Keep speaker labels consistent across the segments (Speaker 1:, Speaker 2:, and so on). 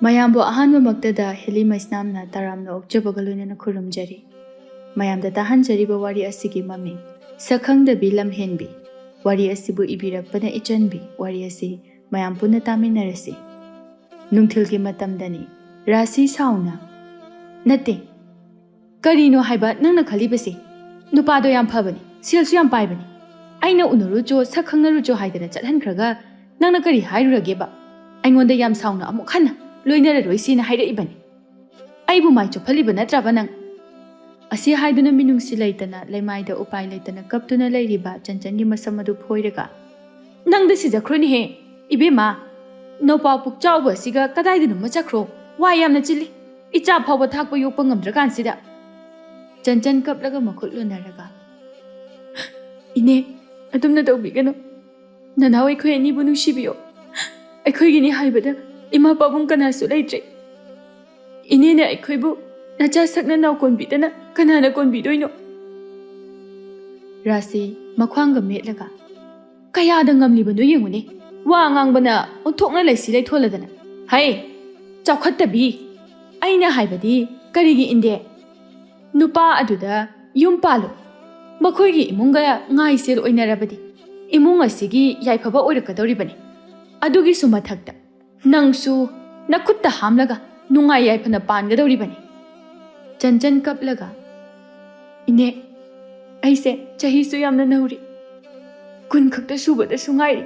Speaker 1: ꯃꯌꯥꯝꯕꯨ ꯑꯍꯥꯟꯕꯃꯛꯇꯗ ꯍꯦꯂꯤ ꯃꯩꯁꯅꯥꯝꯅ ꯇꯔꯥꯝꯅ ꯑꯣꯛꯆꯕꯒ ꯂꯣꯏꯅꯅ ꯈꯨꯔꯨꯝꯖꯔꯤ꯫ ꯃꯌꯥꯝꯗ ꯇꯥꯍꯟꯖꯔꯤꯕ ꯋꯥꯔꯤ ꯑꯁꯤꯒꯤ ꯃꯃꯤꯡ ꯁꯛꯈꯪꯗꯕꯤ ꯂꯝꯍꯦꯟꯕꯤ꯫ ꯋꯥꯔꯤ ꯑꯁꯤꯕꯨ ꯏꯕꯤꯔꯛꯄꯅ ꯏꯆꯟꯕꯤ꯫ ꯋꯥꯔꯤ ꯑꯁꯤ ꯃꯌꯥꯝ ꯄꯨꯟꯅ ꯇꯥꯃꯤꯟꯅꯔꯁꯤ꯫ ꯅꯨꯡꯊꯤꯜꯒꯤ ꯃꯇꯝꯗꯅꯤ ꯔꯥꯁꯤ ꯁꯥꯎꯅ "ꯅꯠꯇꯦ, ꯀꯔꯤꯅꯣ ꯍꯥꯏꯕ ꯅꯪꯅ ꯈꯜꯂꯤꯕꯁꯤ? ꯅꯨꯄꯥꯗꯣ ꯌꯥꯝ ꯐꯕꯅꯤ, ꯁꯦꯜꯁꯨ ꯌꯥꯝ ꯄꯥꯏꯕꯅꯤ꯫ ꯑꯩꯅ ꯎꯅꯔꯨꯆꯣ ꯁꯛ ꯈꯪꯅꯔꯨꯆꯣ ꯍꯥꯏꯗꯅ ꯆꯠꯍꯟꯈ꯭ꯔꯒ ꯅꯪꯅ ꯀꯔꯤ ꯍꯥꯏꯔꯨꯔꯒꯦꯕ? ꯑꯩꯉꯣꯟꯗ ꯌꯥꯝ ꯁꯥꯎꯅ ꯑꯃꯨꯛ ꯍꯟꯅ ꯂꯣꯏꯅꯔꯔꯣꯏꯁꯤꯅ ꯍꯥꯏꯔꯛꯏꯕꯅꯤ꯫ ꯑꯩꯕꯨ ꯃꯥꯏ ꯆꯣꯞꯍꯜꯂꯤꯕ ꯅꯠꯇ꯭ꯔꯕ ꯅꯪ?" ꯑꯁꯤ ꯍꯥꯏꯗꯨꯅ ꯃꯤꯅꯨꯡꯁꯤ ꯂꯩꯇꯅ ꯂꯩꯃꯥꯏꯗ ꯎꯄꯥꯏ ꯂꯩꯇꯅ ꯀꯞꯇꯨꯅ ꯂꯩꯔꯤꯕ ꯆꯟꯆꯟꯒꯤ ꯃꯁꯝ ꯑꯗꯨ ꯐꯣꯏꯔꯒ "ꯅꯪꯗ ꯁꯤꯖꯈ꯭ꯔꯣꯅꯦꯍꯦ ꯏꯕꯦꯝꯃ, ꯅꯣꯄꯥ ꯄꯨꯛꯆꯥꯎꯕ ꯑꯁꯤꯒ ꯀꯗꯥꯏꯗꯅꯣꯃ ꯆꯠꯈ꯭ꯔꯣ, ꯋꯥ ꯌꯥꯝꯅ ꯆꯤꯜꯂꯤ, ꯏꯆꯥ ꯐꯥꯎꯕ ꯊꯥꯛꯄ ꯌꯣꯛꯄ ꯉꯝꯗ꯭ꯔꯀꯥꯟꯁꯤꯗ." ꯆꯟꯆꯟ ꯀꯞꯂꯒ ꯃꯈꯨꯠ ꯂꯣꯟꯅꯔꯒ "ꯏꯅꯦ, ꯑꯗꯨꯝꯅ ꯇꯧꯕꯤꯒꯅꯨ. ꯅꯅꯥꯎ ꯑꯩꯈꯣꯏ ꯑꯅꯤꯕꯨ ꯅꯨꯡꯁꯤꯕꯤꯌꯣ. ꯑꯩꯈꯣꯏꯒꯤꯅꯤ ꯍꯥꯏꯕꯗ ꯏꯃꯥ ꯄꯥꯕꯨꯡ ꯀꯅꯥꯁꯨ ꯂꯩꯇ꯭ꯔꯦ. ꯏꯅꯦꯅ ꯑꯩꯈꯣꯏꯕꯨ ꯅꯆꯥ ꯁꯛꯅ ꯅꯥꯎ ꯀꯣꯟꯕꯤꯗꯅ ꯀꯅꯥꯅ ꯀꯣꯟꯕꯤꯗꯣꯏꯅꯣ?" ꯔꯥꯁꯤ ꯃꯈ꯭ꯋꯥꯡꯒ ꯃꯦꯠꯂꯒ "ꯀꯌꯥꯗ ꯉꯝꯂꯤꯕꯅꯣ ꯌꯦꯡꯉꯨꯅꯦ, ꯋꯥ ꯉꯥꯡꯕꯅ ꯑꯣꯟꯊꯣꯛꯅ ꯂꯩꯁꯤ ꯂꯩꯊꯣꯜꯂꯗꯅ. ꯍꯩ ꯆꯥꯎꯈꯠꯇꯕꯤ, ꯑꯩꯅ ꯍꯥꯏꯕꯗꯤ ꯀꯔꯤꯒꯤ ꯏꯟꯗꯦ? ꯅꯨꯄꯥ ꯑꯗꯨꯗ ꯌꯨꯝ ꯄꯥꯜꯂꯨ. ꯃꯈꯣꯏꯒꯤ ꯏꯃꯨꯡꯒ ꯉꯥꯏꯁꯦꯜ ꯑꯣꯏꯅꯔꯕꯗꯤ ꯏꯃꯨꯡ ꯑꯁꯤꯒꯤ ꯌꯥꯏꯐꯕ ꯑꯣꯏꯔꯛꯀꯗꯧꯔꯤꯕꯅꯤ. ꯑꯗꯨꯒꯤꯁꯨ ꯃꯊꯛꯇ ꯅꯪꯁꯨ ꯅꯈꯨꯠꯇ ꯍꯥꯝꯂꯒ ꯅꯨꯡꯉꯥꯏ ꯌꯥꯏꯐꯅ ꯄꯥꯟꯒꯗꯧꯔꯤꯕꯅꯤ." ꯆꯟꯆꯟ ꯀꯞꯂꯒ "ꯏꯅꯦ, ꯑꯩꯁꯦ ꯆꯍꯤꯁꯨ ꯌꯥꯝꯅ ꯅꯧꯔꯤ. 10 ꯈꯛꯇ ꯁꯨꯕꯗꯁꯨ ꯉꯥꯏꯔꯤ.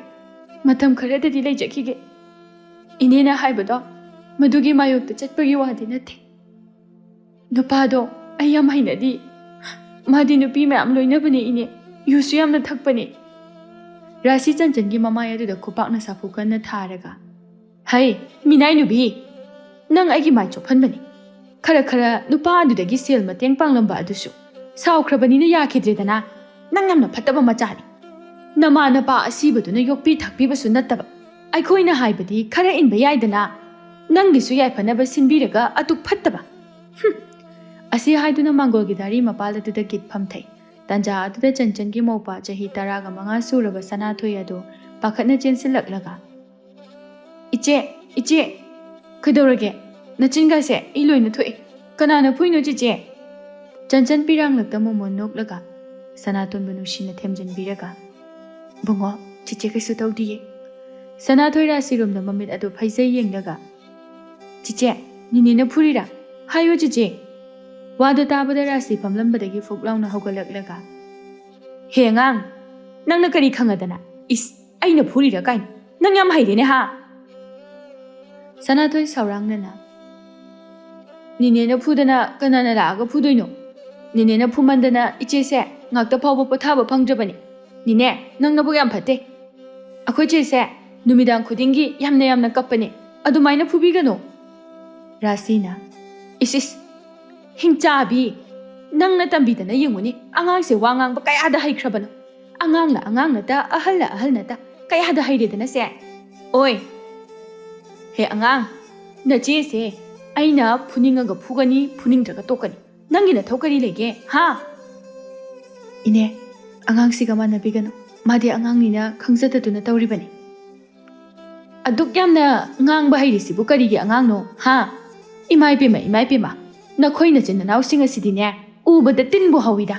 Speaker 1: ꯃꯇꯝ ꯈꯔꯗꯗꯤ ꯂꯩꯖꯈꯤꯒꯦ. ꯏꯅꯦꯅ ꯍꯥꯏꯕꯗꯣ ꯃꯗꯨꯒꯤ ꯃꯥꯌꯣꯛꯇ ꯆꯠꯄꯒꯤ ꯋꯥꯗꯤ ꯅꯠꯇꯦ. ꯅꯨꯄꯥꯗꯣ ꯑꯩ ꯌꯥꯝ ꯍꯩꯅꯗꯤ. ꯃꯥꯗꯤ ꯅꯨꯄꯤ ꯃꯌꯥꯝ ꯂꯣꯏꯅꯕꯅꯦ ꯏꯅꯦ, ꯌꯨꯁꯨ ꯌꯥꯝꯅ ꯊꯛꯄꯅꯦ." ꯔꯥꯁꯤ ꯆꯟꯆꯟꯒꯤ ꯃꯃꯥꯏ ꯑꯗꯨꯗ ꯈꯨꯄꯥꯛꯅ ꯁꯥꯐꯨ ꯀꯟꯅ ꯊꯥꯔꯒ "ꯍꯩ ꯃꯤꯅꯥꯏ ꯅꯨꯕꯤ, ꯅꯪ ꯑꯩꯒꯤ ꯃꯥꯏ ꯆꯣꯞꯍꯟꯕꯅꯤ. ꯈꯔ ꯈꯔ ꯅꯨꯄꯥ ꯑꯗꯨꯗꯒꯤ ꯁꯦꯜ ꯃꯇꯦꯡ ꯄꯥꯡꯂꯝꯕ ꯑꯗꯨꯁꯨ ꯁꯥꯎꯈ꯭ꯔꯕꯅꯤꯅ ꯌꯥꯈꯤꯗ꯭ꯔꯦꯗꯅ. ꯅꯪ ꯌꯥꯝꯅ ꯐꯠꯇꯕ ꯃꯆꯥꯅꯤ. ꯅꯃꯥ ꯅꯄꯥ ꯑꯁꯤꯕꯗꯨꯅ ꯌꯣꯛꯄꯤ ꯊꯥꯛꯄꯤꯕꯁꯨ ꯅꯠꯇꯕ. ꯑꯩꯈꯣꯏꯅ ꯍꯥꯏꯕꯗꯤ ꯈꯔ ꯏꯟꯕ ꯌꯥꯏꯗꯅ. ꯅꯪꯒꯤꯁꯨ ꯌꯥꯏꯐꯅꯕ ꯁꯤꯟꯕꯤꯔꯒ ꯑꯇꯨꯛ ꯐꯠꯇꯕ." ꯑꯁꯤ ꯍꯥꯏꯗꯨꯅ ꯃꯥꯡꯒꯣꯜꯒꯤ ꯗꯥꯔꯤ ꯃꯄꯥꯜ ꯑꯗꯨꯗ ꯒꯤꯠ ꯐꯝꯊꯩ꯫ ꯇꯥꯟꯖꯥ ꯑꯗꯨꯗ ꯆꯟꯆꯟꯒꯤ ꯃꯧꯄꯥ ꯆꯍꯤ 15 ꯁꯨꯔꯕ ꯁꯅꯥꯊꯣꯏ ꯑꯗꯨ ꯄꯥꯈꯠꯅ ꯆꯦꯟꯁꯤꯜꯂꯛꯂꯒ "ꯏꯆꯦ, ꯏꯆꯦ, ꯀꯩꯗꯧꯔꯒꯦ? ꯅꯆꯤꯟꯒꯁꯦ ꯏ ꯂꯣꯏꯅ ꯊꯣꯛꯏ. ꯀꯅꯥꯅ ꯐꯨꯏꯅꯣ ꯆꯤꯆꯦ?" ꯆꯟꯆꯟ ꯄꯤꯔꯥꯡꯂꯛꯇ ꯃꯣꯃꯣꯟ ꯅꯣꯛꯂꯒ ꯁꯅꯥꯇꯣꯟꯕꯨ ꯅꯨꯡꯁꯤꯅ ꯊꯦꯝꯖꯤꯟꯕꯤꯔꯒ "ꯕꯨꯡꯉꯣ, ꯆꯤꯆꯦ ꯀꯩꯁꯨ ꯇꯧꯗꯤꯌꯦ." ꯁꯅꯥꯊꯣꯏ ꯔꯥꯁꯤꯔꯣꯝꯗ ꯃꯃꯤꯠ ꯑꯗꯨ ꯐꯩꯖꯩ ꯌꯦꯡꯂꯒ "ꯆꯤꯆꯦ, ꯅꯤꯅꯦꯅ ꯐꯨꯔꯤꯔꯥ? ꯍꯥꯏꯌꯣ ꯆꯤꯆꯦ." ꯋꯥꯗꯨ ꯇꯥꯕꯗ ꯔꯥꯁꯤ ꯐꯝꯂꯝꯕꯗꯒꯤ ꯐꯨꯛ ꯂꯥꯎꯅ ꯍꯧꯒꯠꯂꯛꯂꯒ "ꯍꯦ ꯑꯉꯥꯡ, ꯅꯪꯅ ꯀꯔꯤ ꯈꯪꯉꯗꯅ? ꯏꯁ, ꯑꯩꯅ ꯐꯨꯔꯤꯔꯥ ꯀꯥꯏꯅ? ꯅꯪ ꯌꯥꯝ ꯍꯩꯔꯦꯅꯦ ꯍꯥ?" ꯁꯅꯥꯊꯣꯏ ꯁꯥꯎꯔꯥꯡꯅꯅ "ꯅꯤꯅꯦꯅ ꯐꯨꯗꯅ ꯀꯅꯥꯅ ꯂꯥꯛꯑꯒ ꯐꯨꯗꯣꯏꯅꯣ? ꯅꯤꯅꯦꯅ ꯐꯨꯃꯟꯗꯅ ꯏꯆꯦꯁꯦ ꯉꯥꯛꯇ ꯐꯥꯎꯕ ꯄꯣꯊꯥꯕ ꯐꯪꯗ꯭ꯔꯕꯅꯤ. ꯅꯤꯅꯦ, ꯅꯪ ꯅꯕꯨꯛ ꯌꯥꯝ ꯐꯠꯇꯦ. ꯑꯩꯈꯣꯏ ꯆꯦꯁꯦ ꯅꯨꯃꯤꯗꯥꯡ ꯈꯨꯗꯤꯡꯒꯤ ꯌꯥꯝꯅ ꯀꯞꯄꯅꯦ. ꯑꯗꯨꯃꯥꯏꯅ ꯐꯨꯕꯤꯒꯅꯣ." ꯔꯥꯁꯤꯅ "ꯏꯁ, ꯍꯤꯡꯆꯥꯕꯤ, ꯅꯪꯅ ꯇꯝꯕꯤꯗꯅ ꯌꯦꯡꯉꯨꯅꯦ, ꯑꯉꯥꯡꯁꯦ ꯋꯥ ꯉꯥꯡꯕ ꯀꯌꯥꯗ ꯍꯩꯈ꯭ꯔꯕꯅꯣ. ꯑꯉꯥꯡꯅ ꯑꯉꯥꯡ ꯅꯠꯇ, ꯑꯍꯜꯅ ꯑꯍꯜ ꯅꯠꯇ, ꯀꯌꯥꯗ ꯍꯩꯔꯦꯗꯅ ꯁꯦ. ꯑꯣꯏ ꯍꯦ ꯑꯉꯥꯡ, ꯅꯆꯦꯁꯦ ꯑꯩꯅ ꯐꯨꯅꯤꯡꯉꯒ ꯐꯨꯒꯅꯤ, ꯐꯨꯅꯤꯡꯗ꯭ꯔꯒ ꯇꯣꯛꯀꯅꯤ. ꯅꯪꯒꯤ ꯅꯊꯧ ꯀꯔꯤ ꯂꯩꯒꯦ ꯍꯥ?" "ꯏꯅꯦ, ꯑꯉꯥꯡꯁꯤꯒ ꯃꯥꯟꯅꯕꯤꯒꯅꯨ. ꯃꯥꯗꯤ ꯑꯉꯥꯡꯅꯤꯅ ꯈꯪꯖꯗꯗꯨꯅ ꯇꯧꯔꯤꯕꯅꯤ." "ꯑꯗꯨꯛ ꯌꯥꯝꯅ ꯉꯥꯡꯕ ꯍꯩꯔꯤꯁꯤꯕꯨ ꯀꯔꯤꯒꯤ ꯑꯉꯥꯡꯅꯣ ꯍꯥ? ꯏꯃꯥꯏꯄꯦꯝꯃ, ꯏꯃꯥꯏꯄꯦꯝꯃ, ꯅꯈꯣꯏ ꯅꯆꯤꯟ ꯅꯅꯥꯎꯁꯤꯡ ꯑꯁꯤꯗꯤꯅꯦ ꯎꯕꯗ ꯇꯤꯟꯕꯨ ꯍꯧꯏꯗ."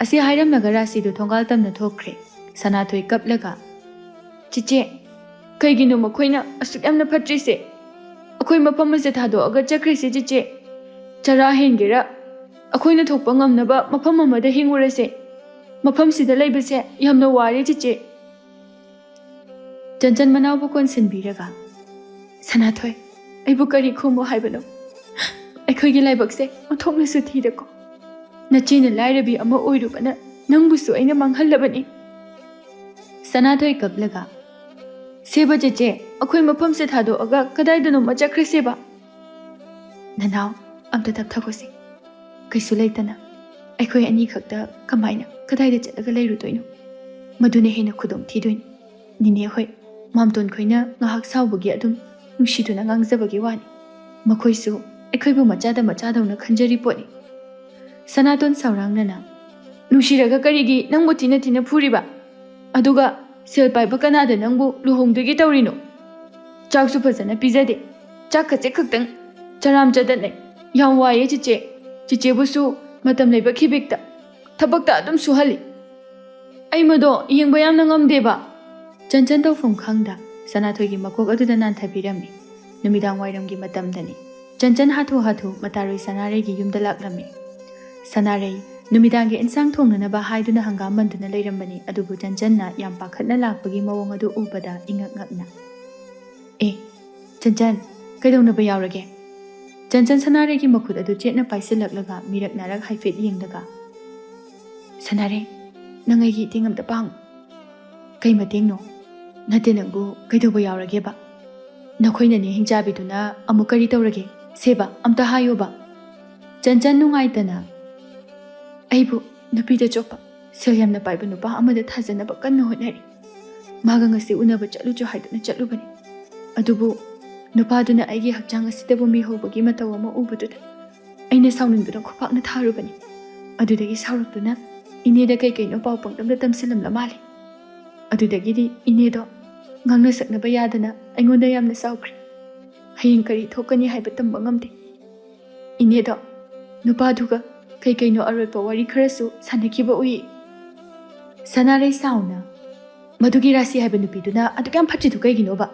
Speaker 1: ꯑꯁꯤ ꯍꯥꯏꯔꯝꯂꯒ ꯔꯥꯁꯤꯗꯨ ꯊꯣꯡꯒꯥꯜ ꯇꯝꯅ ꯊꯣꯛꯈ꯭ꯔꯦ꯫ ꯁꯅꯥꯊꯣꯏ ꯀꯞꯂꯒ "ꯆꯤꯆꯦ, ꯀꯩꯒꯤꯅꯣ ꯃꯈꯣꯏꯅ ꯑꯁꯨꯛꯌꯥꯝꯅ ꯐꯠꯇ꯭ꯔꯤꯁꯦ? ꯑꯩꯈꯣꯏ ꯃꯐꯝ ꯑꯁꯦ ꯊꯥꯗꯣꯛꯑꯒ ꯆꯠꯈ꯭ꯔꯤꯁꯦ ꯆꯤꯆꯦ. ꯆꯔꯥ ꯍꯦꯟꯒꯦꯔꯥ, ꯑꯩꯈꯣꯏꯅ ꯊꯣꯛꯄ ꯉꯝꯅꯕ ꯃꯐꯝ ꯑꯃꯗ ꯍꯤꯡꯉꯨꯔꯁꯦ. ꯃꯐꯝꯁꯤꯗ ꯂꯩꯕꯁꯦ ꯌꯥꯝꯅ ꯋꯥꯔꯦ ꯆꯤꯆꯦ." ꯆꯟꯆꯟ ꯃꯅꯥꯎꯕꯨ ꯀꯣꯟꯁꯤꯟꯕꯤꯔꯒ "ꯁꯅꯥꯊꯣꯏ, ꯑꯩꯕꯨ ꯀꯔꯤ ꯈꯨꯝꯃꯣ ꯍꯥꯏꯕꯅꯣ? ꯑꯩꯈꯣꯏꯒꯤ ꯂꯥꯏꯕꯛꯁꯦ ꯑꯣꯟꯊꯣꯛꯅꯁꯨ ꯊꯤꯗꯀꯣ. ꯅꯆꯦꯅ ꯂꯥꯏꯔꯕꯤ ꯑꯃ ꯑꯣꯏꯔꯨꯕꯅ ꯅꯪꯕꯨꯁꯨ ꯑꯩꯅ ꯃꯥꯡꯍꯜꯂꯕꯅꯤ." ꯁꯅꯥꯊꯣꯏ ꯀꯞꯂꯒ "ꯁꯦꯕ ꯆꯤꯆꯦ, ꯑꯩꯈꯣই ꯃꯐꯝꯁꯦ ꯊꯥꯗꯣꯛꯑꯒ ꯀꯗꯥꯏꯗꯅꯣꯃ ꯆꯠꯈ꯭ꯔꯁꯦꯕ." "ꯅꯅꯥꯎ, ꯑꯝꯇ ꯇꯞꯊꯈꯣꯁꯤ. ꯀꯩꯁꯨ ꯂꯩꯇꯅ ꯑꯩꯈꯣꯏ ꯑꯅꯤ ꯈꯛꯇ ꯀꯃꯥꯏꯅ ꯀꯗꯥꯏꯗ ꯆꯠꯂꯒ ꯂꯩꯔꯨꯗꯣꯏꯅꯣ? ꯃꯗꯨꯅ ꯍꯦꯟꯅ ꯈꯨꯗꯣꯡ ꯊꯤꯗꯣꯏꯅꯤ. ꯅꯤꯅꯦ ꯍꯣꯏ, ꯃꯥꯝꯇꯣꯟ ꯈꯣꯏꯅ ꯉꯥꯏꯍꯥꯛ ꯁꯥꯎꯕꯒꯤ ꯑꯗꯨꯝ ꯅꯨꯡꯁꯤꯗꯨꯅ ꯉꯥꯡꯖꯕꯒꯤ ꯋꯥꯅꯤ. ꯃꯈꯣꯏꯁꯨ ꯑꯩꯈꯣꯏꯕꯨ ꯃꯆꯥꯗ ꯃꯆꯥꯗꯧꯅ ꯈꯟꯖꯔꯤ ꯄꯣꯠꯅꯤ." ꯁꯅꯥꯇꯣꯟ ꯁꯥꯎꯔꯥꯡꯅꯅ "ꯅꯨꯡꯁꯤꯔꯒ ꯀꯔꯤꯒꯤ ꯅꯪꯕꯨ ꯊꯤꯅ ꯊꯤꯅ ꯐꯨꯔꯤꯕ? ꯑꯗꯨꯒ ꯁꯦꯜ ꯄꯥꯏꯕ ꯀꯅꯥꯗ ꯅꯪꯕꯨ ꯂꯨꯍꯣꯡꯗꯣꯏꯒꯤ ꯇꯧꯔꯤꯅꯣ? ꯆꯥꯛꯁꯨ ꯐꯖꯅ ꯄꯤꯖꯗꯦ, ꯆꯥꯛ ꯈꯖꯤꯛ ꯈꯛꯇꯪ ꯆꯔꯥꯝ ꯆꯗꯠꯅꯩ ꯌꯥꯝ ꯋꯥꯏꯌꯦ ꯆꯤꯆꯦ ꯆꯤꯆꯦꯕꯨꯁꯨ ꯃꯇꯝ ꯂꯩꯕ ꯈꯤꯕꯤꯛꯇ ꯊꯕꯛꯇ ꯑꯗꯨꯝ ꯁꯨꯍꯜꯂꯤ ꯑꯩ ꯃꯗꯣ ꯌꯦꯡꯕ ꯌꯥꯝꯅ ꯉꯝꯗꯦꯕ ꯆꯟꯆꯟ ꯇꯧꯐꯝ ꯈꯪꯗ ꯁꯅꯥꯊꯣꯏꯒꯤ ꯃꯀꯣꯛ ꯑꯗꯨꯗ ꯅꯥꯟꯊꯕꯤꯔꯝꯃꯤ ꯅꯨꯃꯤꯗꯥꯡ ꯋꯥꯏꯔꯝꯒꯤ ꯃꯇꯝꯗꯅꯤ ꯆꯟꯆꯟ ꯍꯥꯊꯨ ꯍꯥꯊꯨ ꯃꯇꯥꯔꯣꯏ ꯁꯅꯥꯔꯩꯒꯤ ꯌꯨꯝꯗ ꯂꯥꯛꯂꯝꯃꯤ ꯁꯅꯥꯔꯩ ꯅꯨꯃꯤꯗꯥꯡꯒꯤ ꯏꯟꯁꯥꯡ ꯊꯣꯡꯅꯅꯕ ꯍꯥꯏꯗꯨꯅ ꯍꯪꯒꯥꯝ ꯃꯟꯗꯨꯅ ꯂꯩꯔꯝꯕꯅꯤ ꯑꯗꯨꯕꯨ ꯆꯟꯆꯟꯅ ꯌꯥꯝ ꯄꯥꯈꯠꯅ ꯂꯥꯛꯄꯒꯤ ꯃꯑꯣꯡ ꯑꯗꯨ ꯎꯕꯗ ꯏꯉꯛ ꯉꯛꯅ ꯆꯟꯆꯟ ꯀꯩꯗꯧꯅꯕ ꯌꯥꯎꯔꯒꯦ ꯆꯟꯆꯟ ꯁꯅꯥꯔꯩꯒꯤ ꯃꯈꯨꯠ ꯑꯗꯨ ꯆꯦꯠꯅ ꯄꯥꯏꯁꯤꯜꯂꯛꯂꯒ ꯃꯤꯔꯛ ꯅꯥꯔꯛ ꯍꯥꯏꯐꯦꯠ ꯌꯦꯡꯂꯒ ꯁꯅꯥꯔꯩ ꯅꯪ ꯑꯩꯒꯤ ꯏꯇꯦꯡ ꯑꯝꯇ ꯄꯥꯡꯉꯨ ꯀꯩ ꯃꯇꯦꯡꯅꯣ ꯅꯠꯇꯦ ꯅꯪꯕꯨ ꯀꯩꯗꯧꯕ ꯌꯥꯎꯔꯒꯦꯕ ꯅꯈꯣꯏꯅꯅꯦ ꯍꯤꯡꯆꯥꯕꯤꯗꯨꯅ ꯑꯃꯨꯛ ꯀꯔꯤ ꯇꯧꯔꯒꯦ ꯁꯦꯕ ꯑꯝꯇ ꯍꯥꯏꯌꯣꯕ ꯆꯟꯆꯟ ꯅꯨꯡꯉꯥꯏꯇꯅ ꯑꯩꯕꯨ ꯅꯨꯄꯤꯗ ꯆꯣꯞꯄ ꯁꯦꯜ ꯌꯥꯝꯅ ꯄꯥꯏꯕ ꯅꯨꯄꯥ ꯑꯃꯗ ꯊꯥꯖꯅꯕ ꯀꯟꯅ ꯍꯣꯠꯅꯔꯤ ꯃꯥꯒ ꯉꯁꯤ ꯎꯅꯕ ꯆꯠꯂꯨꯆꯣ ꯍꯥꯏꯗꯨꯅ ꯆꯠꯂꯨꯕꯅꯤ ꯑꯗꯨꯕꯨ ꯅꯨꯄꯥꯗꯨꯅ ꯑꯩꯒꯤ ꯍꯛꯆꯥꯡ ꯑꯁꯤꯗꯕꯨ ꯃꯤꯍꯧꯕꯒꯤ ꯃꯇꯧ ꯑꯃ ꯎꯕꯗꯨꯗ ꯑꯩꯅ ꯁꯥꯎꯅꯤꯡꯗꯨꯅ ꯈꯨꯄꯥꯛꯅ ꯊꯥꯔꯨꯕꯅꯤ ꯑꯗꯨꯗꯒꯤ ꯁꯥꯎꯔꯛꯇꯨꯅ ꯏꯅꯦꯗ ꯀꯩꯀꯩꯅꯣ ꯄꯥꯎ ꯄꯪꯇꯝꯗ ꯇꯝꯁꯤꯜꯂꯝꯂ ꯃꯥꯜꯂꯤ ꯑꯗꯨꯗꯒꯤꯗꯤ ꯏꯅꯦꯗꯣ ꯉꯥꯡꯅ ꯁꯛꯅꯕ ꯌꯥꯗꯅ ꯑꯩꯉꯣꯟꯗ ꯌꯥꯝꯅ ꯁꯥꯎꯈ꯭ꯔꯦ ꯍꯌꯦꯡ ꯀꯔꯤ ꯊꯣꯛꯀꯅꯤ ꯍꯥꯏꯕ ꯇꯝꯕ ꯉꯝꯗꯦ ꯏꯅꯦꯗꯣ ꯅꯨꯄꯥꯗꯨꯒ ꯀꯩꯀꯩꯅꯣ ꯑꯔꯣꯠꯄ ꯋꯥꯔꯤ ꯈꯔꯁꯨ ꯁꯥꯟꯅꯈꯤꯕ ꯎꯏ ꯁꯅꯥꯔꯩ ꯁꯥꯎꯅ ꯃꯗꯨꯒꯤ ꯔꯥꯁꯤ ꯍꯥꯏꯕ ꯅꯨꯄꯤꯗꯨꯅ ꯑꯗꯨꯛ ꯌꯥꯝ ꯐꯠꯇ꯭ꯔꯤꯗꯨ ꯀꯩꯒꯤꯅꯣꯕ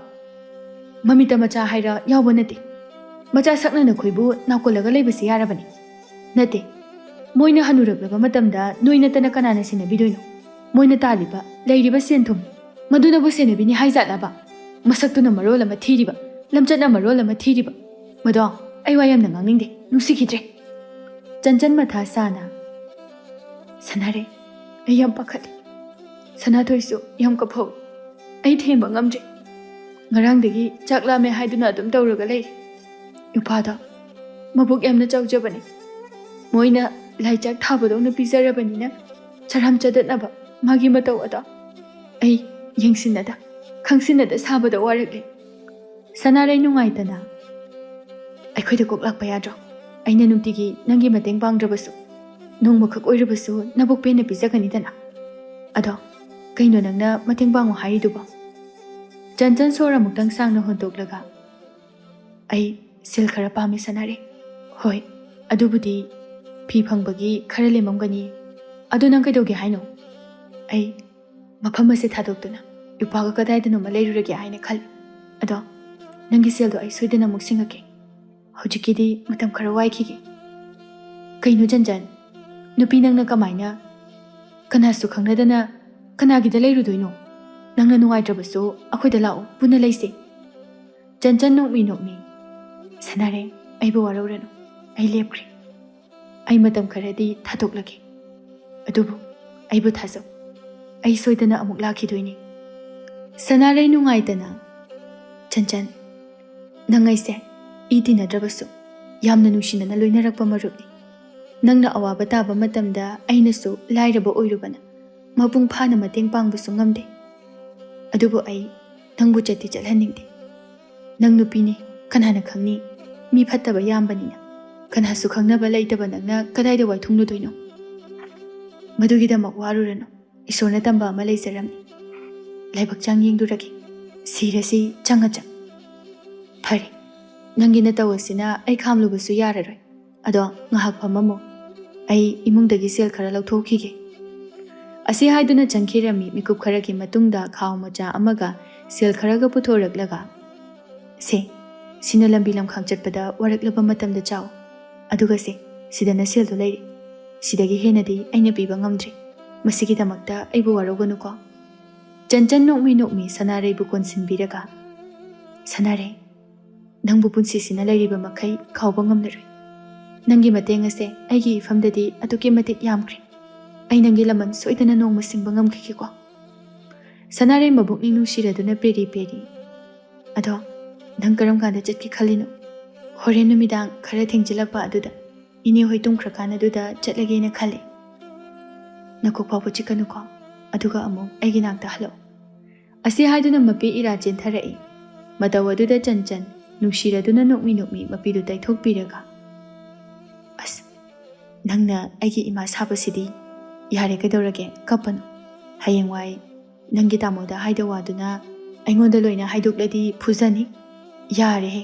Speaker 1: ꯃꯃꯤꯠꯇ ꯃꯆꯥ ꯍꯥꯏꯔ ꯌꯥꯎꯕ ꯅꯠꯇꯦ ꯃꯆꯥ ꯁꯛꯅ ꯅꯈꯣꯏꯕꯨ ꯅꯥꯀꯣꯜꯂꯒ ꯂꯩꯕꯁꯤ ꯌꯥꯔꯕꯅꯤ ꯅꯠꯇꯦ ꯃꯣꯏꯅ ꯍꯟꯅꯨꯔꯛꯂꯕ ꯃꯇꯝꯗ ꯅꯣꯏ ꯅꯠꯇꯅ ꯀꯅꯥꯅ ꯁꯦꯟꯅꯕꯤꯗꯣꯏꯅꯣ ꯃꯣꯏꯅ ꯇꯥꯜꯂꯤꯕ ꯂꯩꯔꯤꯕ ꯁꯦꯟ ꯊꯨꯝ ꯃꯗꯨꯅꯕꯨ ꯁꯦꯟꯅꯕꯤꯅꯤ ꯍꯥꯏꯖꯥꯠꯂꯕ ꯃꯁꯛꯇꯨꯅ ꯃꯔꯣꯜ ꯑꯃ ꯊꯤꯔꯤꯕ ꯂꯝꯆꯠꯅ ꯃꯔꯣꯜ ꯑꯃ ꯊꯤꯔꯤꯕ ꯃꯗꯣ ꯑꯩ ꯋꯥ ꯌꯥꯝꯅ ꯉꯥꯡꯅꯤꯡꯗꯦ ꯅꯨꯡꯁꯤꯈꯤꯗ꯭ꯔꯦ ꯆꯟꯆꯟ ꯃꯊꯥ ꯁꯥꯅ ꯁꯅꯥꯔꯩ ꯑꯩ ꯌꯥꯝ ꯄꯥꯈꯠꯂꯤ ꯁꯅꯥꯊꯣꯏꯁꯨ ꯌꯥꯝ ꯀꯞꯐꯧꯏ ꯑꯩ ꯊꯦꯝꯕ ꯉꯝꯗ꯭ꯔꯦ ꯉꯔꯥꯡꯗꯒꯤ ꯆꯥꯛ ꯂꯥꯝꯃꯦ ꯍꯥꯏꯗꯨꯅ ꯑꯗꯨꯝ ꯇꯧꯔꯒ ꯂꯩꯔꯤ ꯏꯄꯥꯗꯣ ꯃꯕꯨꯛ ꯌꯥꯝꯅ ꯆꯥꯎꯖꯕꯅꯤ ꯃꯣꯏꯅ ꯂꯥꯏꯆꯥꯛ ꯊꯥꯕꯗꯧꯅ ꯄꯤꯖꯔꯕꯅꯤꯅ ꯆꯔꯥꯝ ꯆꯗꯠꯅꯕ ꯃꯥꯒꯤ ꯃꯇꯧ ꯑꯗꯣ ꯑꯩ ꯌꯦꯡꯁꯤꯟꯅꯗ ꯈꯪꯁꯤꯟꯅꯗ ꯁꯥꯕꯗ ꯋꯥꯔꯛꯂꯤ ꯁꯅꯥꯔꯩ ꯅꯨꯡꯉꯥꯏꯇꯅ ꯑꯩꯈꯣꯏꯗ ꯀꯣꯛ ꯂꯥꯛꯄ ꯌꯥꯗ꯭ꯔꯣ ꯑꯩꯅ ꯅꯨꯡꯇꯤꯒꯤ ꯅꯪꯒꯤ ꯃꯇꯦꯡ ꯄꯥꯡꯗ꯭ꯔꯕꯁꯨ ꯅꯣꯡꯃꯈꯛ ꯑꯣꯏꯔꯕꯁꯨ ꯅꯕꯨꯛ ꯄꯦꯟꯅ ꯄꯤꯖꯒꯅꯤꯗꯅ ꯑꯗꯣ ꯀꯩꯅꯣ ꯅꯪꯅ ꯃꯇꯦꯡ ꯄꯥꯡꯉꯣ ꯍꯥꯏꯔꯤꯗꯨꯕꯣ ꯆꯟꯆꯟ ꯁꯣꯔ ꯑꯃꯨꯛꯇꯪ ꯁꯥꯡꯅ ꯍꯣꯟꯗꯣꯛꯂꯒ ꯑꯩ ꯁꯦꯜ ꯈꯔ ꯄꯥꯝꯃꯤ ꯁꯅꯥꯔꯩ ꯍꯣꯏ ꯑꯗꯨꯕꯨꯗꯤ ꯐꯤ ꯐꯪꯕꯒꯤ ꯈꯔ ꯂꯦꯝꯃꯝꯒꯅꯤ ꯑꯗꯨ ꯅꯪ ꯀꯩꯗꯧꯒꯦ ꯍꯥꯏꯅꯣ ꯑꯩ ꯃꯐꯝ ꯑꯁꯤ ꯊꯥꯗꯣꯛꯇꯨꯅ ꯏꯄꯥꯒ ꯀꯗꯥꯏꯗꯅꯣꯃ ꯂꯩꯔꯨꯔꯒꯦ ꯍꯥꯏꯅ ꯈꯜꯂꯤ ꯑꯗꯣ ꯅꯪꯒꯤ ꯁꯦꯜꯗꯣ ꯑꯩ ꯁꯣꯏꯗꯅ ꯑꯃꯨꯛ ꯁꯤꯡꯉꯛꯀꯦ ꯍꯧꯖꯤꯛꯀꯤꯗꯤ ꯃꯇꯝ ꯈꯔ ꯋꯥꯏꯈꯤꯒꯦ ꯀꯩꯅꯣ ꯆꯟꯆꯟ ꯅꯨꯄꯤ ꯅꯪꯅ ꯀꯃꯥꯏꯅ ꯀꯅꯥꯁꯨ ꯈꯪꯅꯗꯅ ꯀꯅꯥꯒꯤꯗ ꯂꯩꯔꯨꯗꯣꯏꯅꯣ ꯅꯪꯅ ꯅꯨꯡꯉꯥꯏꯇ꯭ꯔꯕꯁꯨ ꯑꯩꯈꯣꯏꯗ ꯂꯥꯛꯑꯣ ꯄꯨꯟꯅ ꯂꯩꯁꯦ ꯆꯟꯆꯟ ꯅꯣꯛꯃꯤ ꯅꯣꯛꯃꯤ ꯁꯅꯥꯔꯩ ꯑꯩꯕꯨ ꯋꯥꯔꯧꯔꯅꯨ ꯑꯩ ꯂꯦꯞꯈ꯭ꯔꯦ ꯑꯩ ꯃꯇꯝ ꯈꯔꯗꯤ ꯊꯥꯗꯣꯛꯂꯒꯦ ꯑꯗꯨꯕꯨ ꯑꯩꯕꯨ ꯊꯥꯖꯧ ꯑꯩ ꯁꯣꯏꯗꯅ ꯑꯃꯨꯛ ꯂꯥꯛꯈꯤꯗꯣꯏꯅꯤ ꯁꯅꯥꯔꯩ ꯅꯨꯡꯉꯥꯏꯇꯅ ꯆꯟꯆꯟ ꯅꯪ ꯑꯩꯁꯦ ꯏ ꯇꯤꯟꯅꯗ꯭ꯔꯕꯁꯨ ꯌꯥꯝꯅ ꯅꯨꯡꯁꯤꯅꯅ ꯂꯣꯏꯅꯔꯛꯄ ꯃꯔꯨꯞꯅꯤ ꯅꯪꯅ ꯑꯋꯥꯕ ꯇꯥꯕ ꯃꯇꯝꯗ ꯑꯩꯅꯁꯨ ꯂꯥꯏꯔꯕ ꯑꯣꯏꯔꯨꯕꯅ ꯃꯄꯨꯡ ꯐꯥꯅ ꯃꯇꯦꯡ ꯄꯥꯡꯕꯁꯨ ꯉꯝꯗꯦ ꯑꯗꯨꯕꯨ ꯑꯩ ꯅꯪꯕꯨ ꯆꯠꯇꯤ ꯆꯠꯍꯟꯅꯤꯡꯗꯦ ꯅꯪ ꯅꯨꯄꯤꯅꯤ ꯀꯅꯥꯅ ꯈꯪꯅꯤ ꯃꯤ ꯐꯠꯇꯕ ꯌꯥꯝꯕꯅꯤꯅ ꯀꯅꯥꯁꯨ ꯈꯪꯅꯕ ꯂꯩꯇꯕ ꯅꯪꯅ ꯀꯗꯥꯏꯗ ꯋꯥꯏꯊꯨꯡꯂꯨꯗꯣꯏꯅꯣ ꯃꯗꯨꯒꯤꯗꯃꯛ ꯋꯥꯔꯨꯔꯅꯨ ꯏꯁꯣꯔꯅ ꯇꯝꯕ ꯑꯃ ꯂꯩꯖꯔꯝꯅꯤ ꯂꯥꯏꯕꯛ ꯆꯥꯡ ꯌꯦꯡꯗꯨꯔꯒꯦ ꯁꯤꯔꯁꯤ ꯆꯪꯉ ꯐꯔꯦ ꯅꯪꯒꯤ ꯅꯇꯧ ꯑꯁꯤꯅ ꯑꯩ ꯈꯥꯝꯂꯨꯕꯁꯨ ꯌꯥꯔꯔꯣꯏ ꯑꯗꯣ ꯉꯥꯏꯍꯥꯛ ꯐꯝꯃꯝꯃꯨ ꯑꯩ ꯏꯃꯨꯡꯗꯒꯤ ꯁꯦꯜ ꯈꯔ ꯂꯧꯊꯣꯛꯈꯤꯒꯦ ꯑꯁꯤ ꯍꯥꯏꯗꯨꯅ ꯆꯪꯈꯤꯔꯝꯃꯤ ꯃꯤꯀꯨꯞ ꯈꯔꯒꯤ ꯃꯇꯨꯡꯗ ꯈꯥꯎ ꯃꯆꯥ ꯑꯃꯒ ꯁꯦꯜ ꯈꯔꯒ ꯄꯨꯊꯣꯔꯛꯂꯒ ꯁꯦ ꯁꯤꯅ ꯂꯝꯕꯤ ꯂꯝꯈꯥꯡ ꯆꯠꯄꯗ ꯋꯥꯔꯛꯂꯕ ꯃꯇꯝꯗ ꯆꯥꯎ ꯑꯗꯨꯒ ꯁꯦ ꯁꯤꯗꯅ ꯁꯦꯜꯗꯣ ꯂꯩꯔꯤ ꯁꯤꯗꯒꯤ ꯍꯦꯟꯅꯗꯤ ꯑꯩꯅ ꯄꯤꯕ ꯉꯝꯗ꯭ꯔꯤ ꯃꯁꯤꯒꯤꯗꯃꯛꯇ ꯑꯩꯕꯨ ꯋꯥꯔꯧꯒꯅꯨꯀꯣ ꯆꯟꯆꯟ ꯅꯣꯛꯃꯤ ꯅꯣꯛꯃꯤ ꯁꯅꯥꯔꯩꯕꯨ ꯀꯣꯟꯁꯤꯟꯕꯤꯔꯒ ꯁꯅꯥꯔꯩ ꯅꯪꯕꯨ ꯄꯨꯟꯁꯤꯁꯤꯅ ꯂꯩꯔꯤꯕ ꯃꯈꯩ ꯈꯥꯎꯕ ꯉꯝꯂꯔꯣꯏ ꯅꯪꯒꯤ ꯃꯇꯦꯡ ꯑꯁꯦ ꯑꯩꯒꯤ ꯏꯐꯝꯗꯗꯤ ꯑꯗꯨꯛꯀꯤ ꯃꯇꯤꯛ ꯌꯥꯝꯈ꯭ꯔꯦ ꯑꯩ ꯅꯪꯒꯤ ꯂꯃꯟ ꯁꯣꯏꯗꯅ ꯅꯣꯡꯃ ꯁꯤꯡꯕ ꯉꯝꯈꯤꯒꯦꯀꯣ ꯁꯅꯥꯔꯩ ꯃꯕꯨꯛꯅꯤꯡ ꯅꯨꯡꯁꯤꯔꯗꯨꯅ ꯄꯦꯔꯤ ꯄꯦꯔꯤ ꯑꯗꯣ ꯅꯪ ꯀꯔꯝ ꯀꯥꯟꯗ ꯆꯠꯀꯦ ꯈꯜꯂꯤꯅꯣ ꯍꯣꯔꯦꯟ ꯅꯨꯃꯤꯗꯥꯡ ꯈꯔ ꯊꯦꯡꯖꯤꯜꯂꯛꯄ ꯑꯗꯨꯗ ꯏꯅꯦ ꯍꯣꯏ ꯇꯨꯝꯈ꯭ꯔꯀꯥꯟꯗꯨꯗ ꯆꯠꯂꯒꯦꯅ ꯈꯜꯂꯤ ꯅꯀꯣꯛ ꯐꯥꯎꯕ ꯆꯤꯛꯀꯅꯨꯀꯣ ꯑꯗꯨꯒ ꯑꯃꯨꯛ ꯑꯩꯒꯤ ꯅꯥꯛꯇ ꯍꯜꯂꯛꯑꯣ ꯑꯁꯤ ꯍꯥꯏꯗꯨꯅ ꯃꯄꯤ ꯏꯔꯥ ꯆꯦꯟꯊꯔꯛꯏ ꯃꯇꯧ ꯑꯗꯨꯗ ꯆꯟꯆꯟ ꯅꯨꯡꯁꯤꯔꯗꯨꯅ ꯅꯣꯛꯃꯤ ꯅꯣꯛꯃꯤ ꯃꯄꯤꯗꯨ ꯇꯩꯊꯣꯛꯄꯤꯔꯒ ꯑꯁ ꯅꯪꯅ ꯑꯩꯒꯤ ꯏꯃꯥ ꯁꯥꯕꯁꯤꯗꯤ ꯌꯥꯔꯦ ꯀꯩꯗꯧꯔꯒꯦ ꯀꯞꯄꯅꯨ ꯍꯌꯦꯡꯋꯥꯏ ꯅꯪꯒꯤ ꯇꯥꯃꯣꯗ ꯍꯥꯏꯗ ꯋꯥꯗꯨꯅ ꯑꯩꯉꯣꯟꯗ ꯂꯣꯏꯅ ꯍꯥꯏꯗꯣꯛꯂꯗꯤ ꯐꯨꯖꯅꯤ ꯌꯥꯔꯦꯍꯦ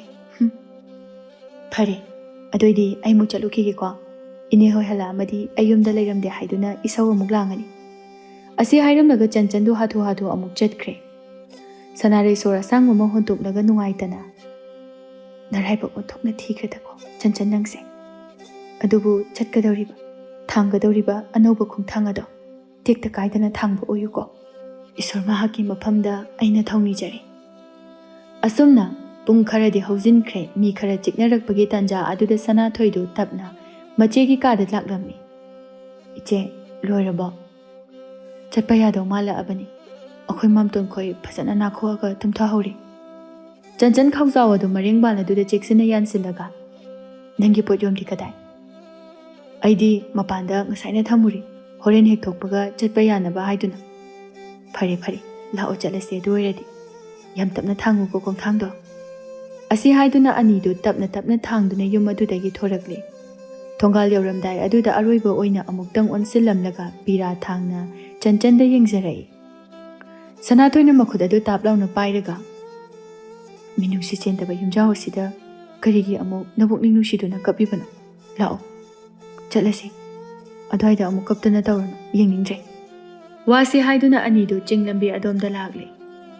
Speaker 1: ꯐꯔꯦ ꯑꯗꯨꯏꯗꯤ ꯑꯩ ꯑꯃꯨꯛ ꯆꯠꯂꯨꯈꯤꯒꯦꯀꯣ ꯏꯅꯦ ꯍꯣꯏ ꯍꯜꯂꯛꯑꯃꯗꯤ ꯑꯩ ꯌꯨꯝꯗ ꯂꯩꯔꯝꯗꯦ ꯍꯥꯏꯗꯨꯅ ꯏꯁꯧ ꯑꯃꯨꯛ ꯂꯥꯡꯒꯅꯤ ꯑꯁꯤ ꯍꯥꯏꯔꯝꯂꯒ ꯆꯟꯆꯟꯗꯨ ꯍꯥꯊꯨ ꯍꯥꯊꯨ ꯑꯃꯨꯛ ꯆꯠꯈ꯭ꯔꯦ ꯁꯅꯥꯔꯩ ꯁꯣꯔ ꯑꯁꯥꯡꯕ ꯑꯃ ꯍꯣꯟꯇꯣꯛꯂꯒ ꯅꯨꯡꯉꯥꯏꯇꯅ ꯅꯔꯥꯏꯕꯛ ꯑꯣꯟꯊꯣꯛꯅ ꯊꯤꯈ꯭ꯔꯦꯗꯀꯣ ꯆꯟꯆꯟ ꯅꯪꯁꯦ ꯑꯗꯨꯕꯨ ꯆꯠꯀꯗꯧꯔꯤꯕ ꯊꯥꯡꯒꯗꯧꯔꯤꯕ ꯑꯅꯧꯕ ꯈꯣꯡꯊꯥꯡ ꯑꯗꯣ ꯇꯦꯛꯇ ꯀꯥꯏꯗꯅ ꯊꯥꯡꯕ ꯑꯣꯏꯌꯨꯀꯣ ꯏꯁꯣꯔ ꯃꯍꯥꯛꯀꯤ ꯃꯐꯝꯗ ꯑꯩꯅ ꯊꯧꯅꯤꯖꯔꯤ ꯑꯁꯨꯝꯅ ꯄꯨꯡ ꯈꯔꯗꯤ ꯍꯧꯖꯤꯟꯈ꯭ꯔꯦ ꯃꯤ ꯈꯔ ꯆꯤꯛꯅꯔꯛꯄꯒꯤ ꯇꯥꯟꯖꯥ ꯑꯗꯨꯗ ꯁꯅꯥꯊꯣꯏꯗꯨ ꯇꯞꯅ ꯃꯆꯦꯒꯤ ꯀꯥꯗ ꯂꯥꯛꯂꯝꯃꯤ ꯏꯆꯦ ꯂꯣꯏꯔꯕꯣ ꯆꯠꯄ ꯌꯥꯗꯧ ꯃꯥꯜꯂꯛꯑꯕꯅꯤ ꯑꯩꯈꯣꯏ ꯃꯥꯝꯇꯣꯟ ꯈꯣꯏ ꯐꯖꯅ ꯅꯥꯈꯣꯛꯑꯒ ꯇꯨꯝꯊꯍꯧꯔꯤ ꯆꯟꯆꯟ ꯈꯥꯎꯖꯥꯎ ꯑꯗꯨ ꯃꯔꯦꯡꯕꯥꯟ ꯑꯗꯨꯗ ꯆꯦꯛꯁꯤꯟꯅ ꯌꯥꯟꯁꯤꯜꯂꯒ ꯅꯪꯒꯤ ꯄꯣꯠ ꯌꯣꯝꯗꯤ ꯀꯗꯥꯏ ꯑꯩꯗꯤ ꯃꯄꯥꯟꯗ ꯉꯁꯥꯏꯅ ꯊꯝꯃꯨꯔꯤ ꯍꯣꯔꯦꯟ ꯍꯦꯛ ꯊꯣꯛꯄꯒ ꯆꯠꯄ ꯌꯥꯅꯕ ꯍꯥꯏꯗꯨꯅ ꯐꯔꯦ ꯐꯔꯦ ꯂꯥꯛꯑꯣ ꯆꯠꯂꯁꯦ ꯑꯗꯨ ꯑꯣꯏꯔꯗꯤ ꯌꯥꯝ ꯇꯞꯅ ꯊꯥꯡꯉꯨꯀꯣ ꯈꯣꯡꯊꯥꯡꯗꯣ ꯑꯁꯤ ꯍꯥꯏꯗꯨꯅ ꯑꯅꯤꯗꯨ ꯇꯞꯅ ꯇꯞꯅ ꯊꯥꯡꯗꯨꯅ ꯌꯨꯝ ꯑꯗꯨꯗꯒꯤ ꯊꯣꯔꯛꯂꯤ ꯊꯣꯡꯒꯥꯜ ꯌꯧꯔꯝꯗꯥꯏ ꯑꯗꯨꯗ ꯑꯔꯣꯏꯕ ꯑꯣꯏꯅ ꯑꯃꯨꯛꯇꯪ ꯑꯣꯟꯁꯤꯜꯂꯝꯂꯒ ꯄꯤꯔꯥ ꯊꯥꯡꯅ ꯆꯟꯆꯟꯗ ꯌꯦꯡꯖꯔꯛꯏ ꯁꯅꯥꯊꯣꯏꯅ ꯃꯈꯨꯠ ꯑꯗꯨ ꯇꯥꯞ ꯂꯥꯎꯅ ꯄꯥꯏꯔꯒ ꯃꯤꯅꯨꯡꯁꯤ ꯆꯦꯟꯗꯕ ꯌꯨꯝꯖꯥꯎ ꯑꯁꯤꯗ ꯀꯔꯤꯒꯤ ꯑꯃꯨꯛ ꯅꯕꯨꯛꯅꯤꯡ ꯅꯨꯡꯁꯤꯗꯨꯅ ꯀꯞꯄꯤꯕꯅꯣ ꯂꯥꯛꯑꯣ ꯆꯠꯂꯁꯤ ꯑꯗꯨꯋꯥꯏꯗ ꯑꯃꯨꯛ ꯀꯞꯇꯅ ꯇꯧꯔꯅꯨ ꯌꯦꯡꯅꯤꯡꯗ꯭ꯔꯦ ꯋꯥꯁꯤ ꯍꯥꯏꯗꯨꯅ ꯑꯅꯤꯗꯨ ꯆꯤꯡ ꯂꯝꯕꯤ ꯑꯗꯣꯝꯗ ꯂꯥꯛꯂꯤ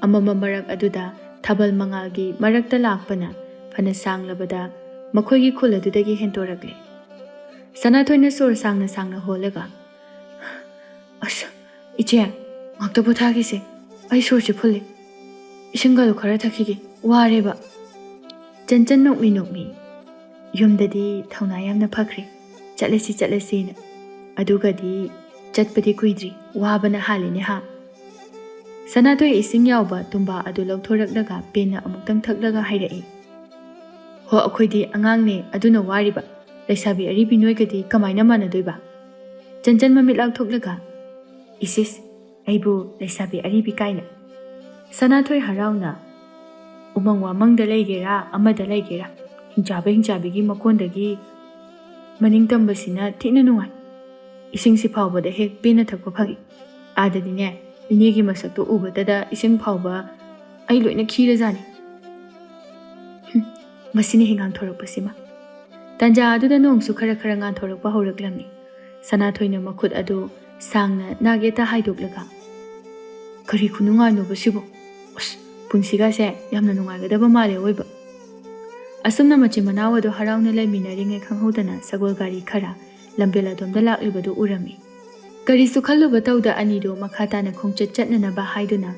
Speaker 1: ꯑꯃꯝꯕ ꯃꯔꯛ ꯑꯗꯨꯗ ꯊꯥꯕꯜ ꯃꯉꯥꯜꯒꯤ ꯃꯔꯛꯇ ꯂꯥꯛꯄꯅ ꯐꯅ ꯁꯥꯡꯂꯕꯗ ꯃꯈꯣꯏꯒꯤ ꯈꯨꯜ ꯑꯗꯨꯗꯒꯤ ꯍꯦꯟꯇꯣꯔꯛꯂꯤ ꯁꯅꯥꯊꯣꯏꯅ ꯁꯣꯔ ꯁꯥꯡꯅ ꯁꯥꯡꯅ ꯍꯣꯜꯂꯒ ꯑꯁ ꯏꯆꯦ ꯉꯥꯛꯇ ꯄꯣꯊꯥꯈꯤꯁꯦ ꯑꯩ ꯁꯣꯔꯁꯦ ꯐꯨꯜꯂꯤ ꯏꯁꯤꯡꯒꯗꯣ ꯈꯔ ꯊꯛꯈꯤꯒꯦ ꯋꯥꯔꯦꯕ ꯆꯟꯆꯟ ꯅꯣꯛꯃꯤ ꯅꯣꯛꯃꯤ ꯌꯨꯝꯗꯗꯤ ꯊꯧꯅꯥ ꯌꯥꯝꯅ ꯐꯈ꯭ꯔꯦ ꯆꯠꯂꯁꯤ ꯆꯠꯂꯁꯤꯅ ꯑꯗꯨꯒꯗꯤ ꯆꯠꯄꯗꯤ ꯀꯨꯏꯗ꯭ꯔꯤ ꯋꯥꯕꯅ ꯍꯥꯜꯂꯤꯅꯦ ꯍꯥ ꯁꯅꯥꯊꯣꯏ ꯏꯁꯤꯡ ꯌꯥꯎꯕ ꯇꯨꯝꯕꯥ ꯑꯗꯨ ꯂꯧꯊꯣꯔꯛꯂꯒ ꯄꯦꯟꯅ ꯑꯃꯨꯛꯇꯪ ꯊꯛꯂꯒ ꯍꯥꯏꯔꯛꯏ ꯍꯣ ꯑꯩꯈꯣꯏꯗꯤ ꯑꯉꯥꯡꯅꯦ ꯑꯗꯨꯅ ꯋꯥꯔꯤꯕ ꯂꯩꯁꯥꯕꯤ ꯑꯔꯤꯕꯤ ꯅꯣꯏꯒꯗꯤ ꯀꯃꯥꯏꯅ ꯃꯥꯟꯅꯗꯣꯏꯕ ꯆꯟꯆꯟ ꯃꯃꯤꯠ ꯂꯥꯎꯊꯣꯛꯂꯒ ꯏꯁꯤꯁ ꯑꯩꯕꯨ ꯂꯩꯁꯥꯕꯤ ꯑꯔꯤꯕꯤ ꯀꯥꯏꯅ ꯁꯅꯥꯊꯣꯏ ꯍꯔꯥꯎꯅ ꯎꯃꯪ ꯋꯥꯃꯪꯗ ꯂꯩꯒꯦꯔꯥ ꯑꯃꯗ ꯂꯩꯒꯦꯔꯥ ꯍꯤꯡꯆꯥꯕ ꯍꯤꯡꯆꯥꯕꯤꯒꯤ ꯃꯀꯣꯟꯗꯒꯤ ꯃꯅꯤꯡ ꯇꯝꯕꯁꯤꯅ ꯊꯤꯅ ꯅꯨꯡꯉꯥꯏ ꯏꯁꯤꯡꯁꯤ ꯐꯥꯎꯕꯗ ꯍꯦꯛ ꯄꯦꯟꯅ ꯊꯛꯄ ꯐꯪꯏ ꯑꯥꯗꯗꯤꯅꯦ ꯏꯅꯦꯒꯤ ꯃꯁꯛꯇꯨ ꯎꯕꯗꯗ ꯏꯁꯤꯡ ꯐꯥꯎꯕ ꯑꯩ ꯂꯣꯏꯅ ꯈꯤꯔꯖꯥꯅꯤ ꯃꯁꯤꯅ ꯉꯥꯟꯊꯣꯔꯛꯄꯁꯤꯃ ꯇꯥꯟꯖꯥ ꯑꯗꯨꯗ ꯅꯣꯡꯁꯨ ꯈꯔ ꯈꯔ ꯉꯥꯟꯊꯣꯔꯛꯄ ꯍꯧꯔꯛꯂꯝꯃꯤ ꯁꯅꯥꯊꯣꯏꯅ ꯃꯈꯨꯠ ꯑꯗꯨ ꯁꯥꯡꯅ ꯅꯥꯒꯦꯇ ꯍꯥꯏꯗꯣꯛꯂꯒ ꯀꯔꯤ ꯈꯨꯅꯨꯡꯉꯥꯏꯅꯣꯕ ꯁꯤꯕꯨ ꯑꯁ ꯄꯨꯟꯁꯤꯒꯁꯦ ꯌꯥꯝꯅ ꯅꯨꯡꯉꯥꯏꯒꯗꯕ ꯃꯥꯜꯂꯦ ꯑꯣꯏꯕ ꯑꯁꯨꯝꯅ ꯃꯆꯤꯟ ꯃꯅꯥꯎ ꯑꯗꯨ ꯍꯔꯥꯎꯅ ꯂꯩꯃꯤꯟꯅꯔꯤꯉꯩ ꯈꯪꯍꯧꯗꯅ ꯁꯒꯣꯜ ꯒꯥꯔꯤ ꯈꯔ ꯂꯝꯕꯦꯜ ꯑꯗꯣꯝꯗ ꯂꯥꯛꯂꯤꯕꯗꯨ ꯎꯔꯝꯃꯤ ꯀꯔꯤꯁꯨ ꯈꯜꯂꯨꯕ ꯇꯧꯗ ꯑꯅꯤꯗꯨ ꯃꯈꯥ ꯇꯥꯅ ꯈꯣꯡꯆꯠ ꯆꯠꯅꯅꯕ ꯍꯥꯏꯗꯨꯅ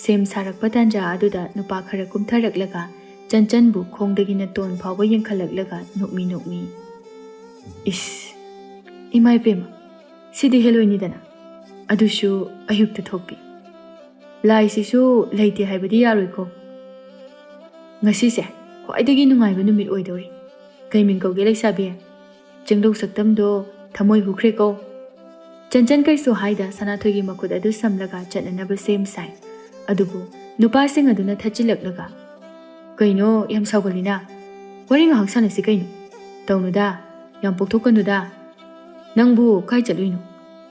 Speaker 1: ꯁꯦꯝ ꯁꯥꯔꯛꯄ ꯇꯥꯟꯖꯥ ꯑꯗꯨꯗ ꯅꯨꯄꯥ ꯈꯔ ꯀꯨꯝꯊꯔꯛꯂꯒ ꯆꯟꯆꯟꯕꯨ ꯈꯣꯡꯗꯒꯤꯅ ꯇꯣꯟ ꯐꯥꯎꯕ ꯌꯦꯡꯈꯠꯂꯛꯂꯒ ꯅꯣꯛꯃꯤ ꯅꯣꯛꯃꯤ ꯏꯁ ꯏꯃꯥ ꯏꯄꯦꯝꯃ ꯁꯤꯗꯤ ꯍꯦꯜꯂꯣꯏꯅꯤꯗꯅ ꯑꯗꯨꯁꯨ ꯑꯌꯨꯛꯇ ꯊꯣꯛꯄꯤ ꯂꯥꯏꯁꯤꯁꯨ ꯂꯩꯇꯦ ꯍꯥꯏꯕꯗꯤ ꯌꯥꯔꯣꯏꯀꯣ ꯉꯁꯤꯁꯦ ꯈ꯭ꯋꯥꯏꯗꯒꯤ ꯅꯨꯡꯉꯥꯏꯕ ꯅꯨꯃꯤꯠ ꯑꯣꯏꯗꯧꯔꯤ ꯀꯩ ꯃꯤꯡ ꯀꯧꯒꯦ ꯂꯩꯁꯥꯕꯤ ꯆꯦꯡꯗꯧ ꯁꯛꯇꯝꯗꯣ ꯊꯃꯣꯏ ꯍꯨꯈ꯭ꯔꯦꯀꯣ ꯆꯟꯆꯟ ꯀꯩꯁꯨ ꯍꯥꯏꯗ ꯁꯅꯥꯊꯣꯏꯒꯤ ꯃꯈꯨꯠ ꯑꯗꯨ ꯁꯝꯂꯒ ꯆꯠꯅꯅꯕ ꯁꯦꯝ ꯁꯥꯏ ꯑꯗꯨꯕꯨ ꯅꯨꯄꯥꯁꯤꯡ ꯑꯗꯨꯅ ꯊꯠꯆꯤꯜꯂꯛꯂꯒ ꯀꯩꯅꯣ ꯌꯥꯝ ꯁꯥꯎꯒꯜꯂꯤꯅ ꯋꯥꯔꯤ ꯉꯥꯏꯍꯥꯛ ꯁꯥꯟꯅꯁꯤ ꯀꯩꯅꯣ ꯇꯧꯅꯨꯗ ꯌꯥꯝ ꯄꯣꯛꯊꯣꯛꯀꯅꯨꯗ ꯅꯪꯕꯨ ꯀꯥꯏ ꯆꯠꯂꯨꯏꯅꯣ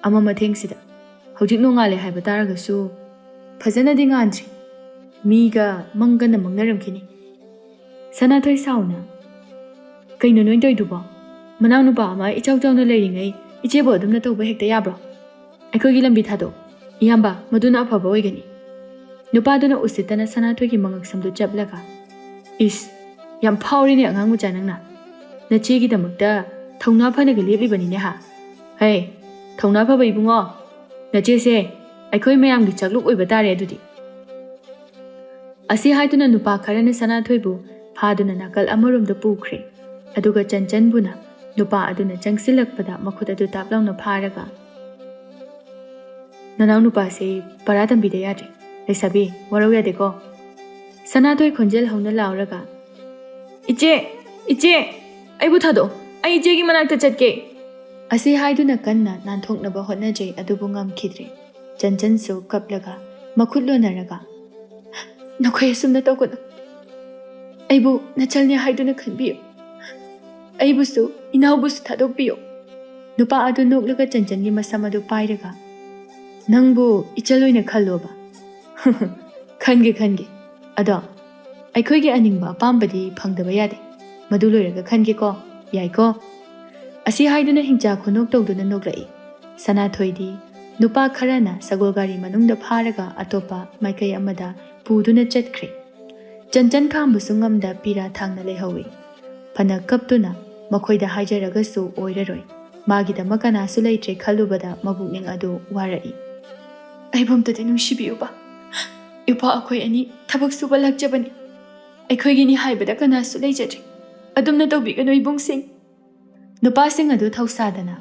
Speaker 1: ꯑꯃ ꯃꯊꯦꯡꯁꯤꯗ ꯍꯧꯖꯤꯛ ꯅꯣꯡꯉꯥꯜꯂꯦ ꯍꯥꯏꯕ ꯇꯥꯔꯒꯁꯨ ꯐꯖꯅꯗꯤ ꯉꯥꯟꯗ꯭ꯔꯤ ꯃꯤꯒ ꯃꯪꯒꯅ ꯃꯪꯅꯔꯝꯈꯤꯅꯤ ꯁꯅꯥꯊꯣꯏ ꯁꯥꯎꯅ ꯀꯩꯅꯣ ꯅꯣꯏ ꯇꯧꯏꯗꯨꯕꯣ ꯃꯅꯥꯎ ꯅꯨꯄꯥ ꯑꯃ ꯏꯆꯥꯎ ꯆꯥꯎꯅ ꯂꯩꯔꯤꯉꯩ ꯏꯆꯦꯕꯨ ꯑꯗꯨꯝꯅ ꯇꯧꯕ ꯍꯦꯛꯇ ꯌꯥꯕ꯭ꯔꯣ ꯑꯩꯈꯣꯏꯒꯤ ꯂꯝꯕꯤ ꯊꯥꯗꯣꯛ ꯏꯌꯥꯝꯕ ꯃꯗꯨꯅ ꯑꯐꯕ ꯑꯣꯏꯒꯅꯤ ꯅꯨꯄꯥꯗꯨꯅ ꯎꯁꯤꯠꯇꯅ ꯁꯅꯥꯊꯣꯏꯒꯤ ꯃꯉꯛ ꯁꯝꯗꯨ ꯆꯞꯂꯒ ꯏꯁ ꯌꯥꯝ ꯐꯥꯎꯔꯤꯅꯦ ꯑꯉꯥꯡ ꯃꯆꯥ ꯅꯪꯅ ꯅꯆꯦꯒꯤꯗꯃꯛꯇ ꯊꯧꯅꯥ ꯐꯅꯒ ꯂꯦꯞꯂꯤꯕꯅꯤꯅꯦ ꯍꯥ ꯍꯩ ꯊꯧꯅꯥ ꯐꯕ ꯏꯕꯨꯡꯉꯣ ꯅꯆꯦꯁꯦ ꯑꯩꯈꯣꯏ ꯃꯌꯥꯝꯒꯤ ꯆꯥꯛꯂꯨꯛ ꯑꯣꯏꯕ ꯇꯥꯔꯦ ꯑꯗꯨꯗꯤ ꯑꯁꯤ ꯍꯥꯏꯗꯨꯅ ꯅꯨꯄꯥ ꯈꯔꯅ ꯁꯅꯥꯊꯣꯏꯕꯨ ꯐꯥꯗꯨꯅ ꯅꯥꯀꯜ ꯑꯃꯔꯣꯝꯗ ꯄꯨꯈ꯭ꯔꯦ ꯑꯗꯨꯒ ꯆꯟꯆꯟꯕꯨꯅ ꯅꯨꯄꯥ ꯑꯗꯨꯅ ꯆꯪꯁꯤꯜꯂꯛꯄꯗ ꯃꯈꯨꯠ ꯑꯗꯨ ꯇꯥꯞ ꯂꯥꯎꯅ ꯐꯥꯔꯒ ꯅꯅꯥꯎ ꯅꯨꯄꯥꯁꯦ ꯄꯔꯥ ꯇꯝꯕꯤꯗ ꯌꯥꯗ꯭ꯔꯦ ꯂꯩꯁꯥꯕꯤ ꯋꯥꯔꯧ ꯌꯥꯗꯦꯀꯣ ꯁꯅꯥꯊꯣꯏ ꯈꯣꯟꯖꯦꯜ ꯍꯧꯅ ꯂꯥꯎꯔꯒ ꯏꯆꯦ ꯏꯆꯦ ꯑꯩꯕꯨ ꯊꯥꯗꯣꯛꯑꯣ ꯑꯩ ꯏꯆꯦꯒꯤ ꯃꯅꯥꯛꯇ ꯆꯠꯀꯦ ꯑꯁꯤ ꯍꯥꯏꯗꯨꯅ ꯀꯟꯅ ꯅꯥꯟꯊꯣꯛꯅꯕ ꯍꯣꯠꯅꯖꯩ ꯑꯗꯨꯕꯨ ꯉꯝꯈꯤꯗ꯭ꯔꯦ ꯆꯟꯆꯟꯁꯨ ꯀꯞꯂꯒ ꯃꯈꯨꯠ ꯂꯣꯟꯅꯔꯒ ꯅꯈꯣꯏ ꯑꯁꯨꯝꯅ ꯇꯧꯒꯅꯨ ꯑꯩꯕꯨ ꯅꯆꯜꯅꯦ ꯍꯥꯏꯗꯨꯅ ꯈꯟꯕꯤꯌꯨ ꯑꯩꯕꯨꯁꯨ ꯏꯅꯥꯎꯕꯨꯁꯨ ꯊꯥꯗꯣꯛꯄꯤꯌꯨ ꯅꯨꯄꯥ ꯑꯗꯨ ꯅꯣꯛꯂꯒ ꯆꯟꯆꯟꯒꯤ ꯃꯁꯝ ꯑꯗꯨ ꯄꯥꯏꯔꯒ ꯅꯪꯕꯨ ꯏꯆꯜ ꯑꯣꯏꯅ ꯈꯜꯂꯣꯕ ꯈꯟꯒꯦ ꯑꯗꯣ ꯑꯩꯈꯣꯏꯒꯤ ꯑꯅꯤꯡꯕ ꯑꯄꯥꯝꯕꯗꯤ ꯐꯪꯗꯕ ꯌꯥꯗꯦ ꯃꯗꯨ ꯂꯣꯏꯔꯒ ꯈꯟꯒꯦꯀꯣ ꯌꯥꯏꯀꯣ ꯑꯁꯤ ꯍꯥꯏꯗꯨꯅ ꯍꯤꯡꯆꯥ ꯈꯨꯅꯣꯛ ꯇꯧꯗꯨꯅ ꯅꯣꯛꯂꯛꯏ ꯁꯅꯥꯊꯣꯏꯗꯤ ꯅꯨꯄꯥ ꯈꯔꯅ ꯁꯒꯣꯜ ꯒꯥꯔꯤ ꯃꯅꯨꯡꯗ ꯐꯥꯔꯒ ꯑꯇꯣꯞꯄ ꯃꯥꯏꯀꯩ ꯑꯃꯗ ꯄꯨꯗꯨꯅ ꯆꯠꯈ꯭ꯔꯦ ꯆꯟꯆꯟ ꯈꯥꯝꯕꯁꯨ ꯉꯝꯗ ꯄꯤꯔꯥ ꯊꯥꯡꯅ ꯂꯩꯍꯧꯏ ꯐꯅ ꯀꯞꯇꯨꯅ ꯃꯈꯣꯏꯗ ꯍꯥꯏꯖꯔꯒꯁꯨ ꯑꯣꯏꯔꯔꯣꯏ ꯃꯥꯒꯤꯗꯃꯛ ꯀꯅꯥꯁꯨ ꯂꯩꯇ꯭ꯔꯦ ꯈꯜꯂꯨꯕꯗ ꯃꯕꯨꯛꯅꯤꯡ ꯑꯗꯨ ꯋꯥꯔꯛꯏ ꯑꯩꯕꯨꯝꯇꯗꯤ ꯅꯨꯡꯁꯤꯕꯤꯌꯨꯕ ꯏꯄꯥ ꯑꯩꯈꯣꯏ ꯑꯅꯤ ꯊꯕꯛ ꯁꯨꯕ ꯂꯥꯛꯆꯕꯅꯤ ꯑꯩꯈꯣꯏꯒꯤꯅꯤ ꯍꯥꯏꯕꯗ ꯀꯅꯥꯁꯨ ꯂꯩꯖꯗ꯭ꯔꯤ ꯑꯗꯨꯝꯅ ꯇꯧꯕꯤꯒꯅꯨ ꯏꯕꯨꯡꯁꯤꯡ ꯅꯨꯄꯥꯁꯤꯡ ꯑꯗꯨ ꯊꯧꯁꯥꯗꯅ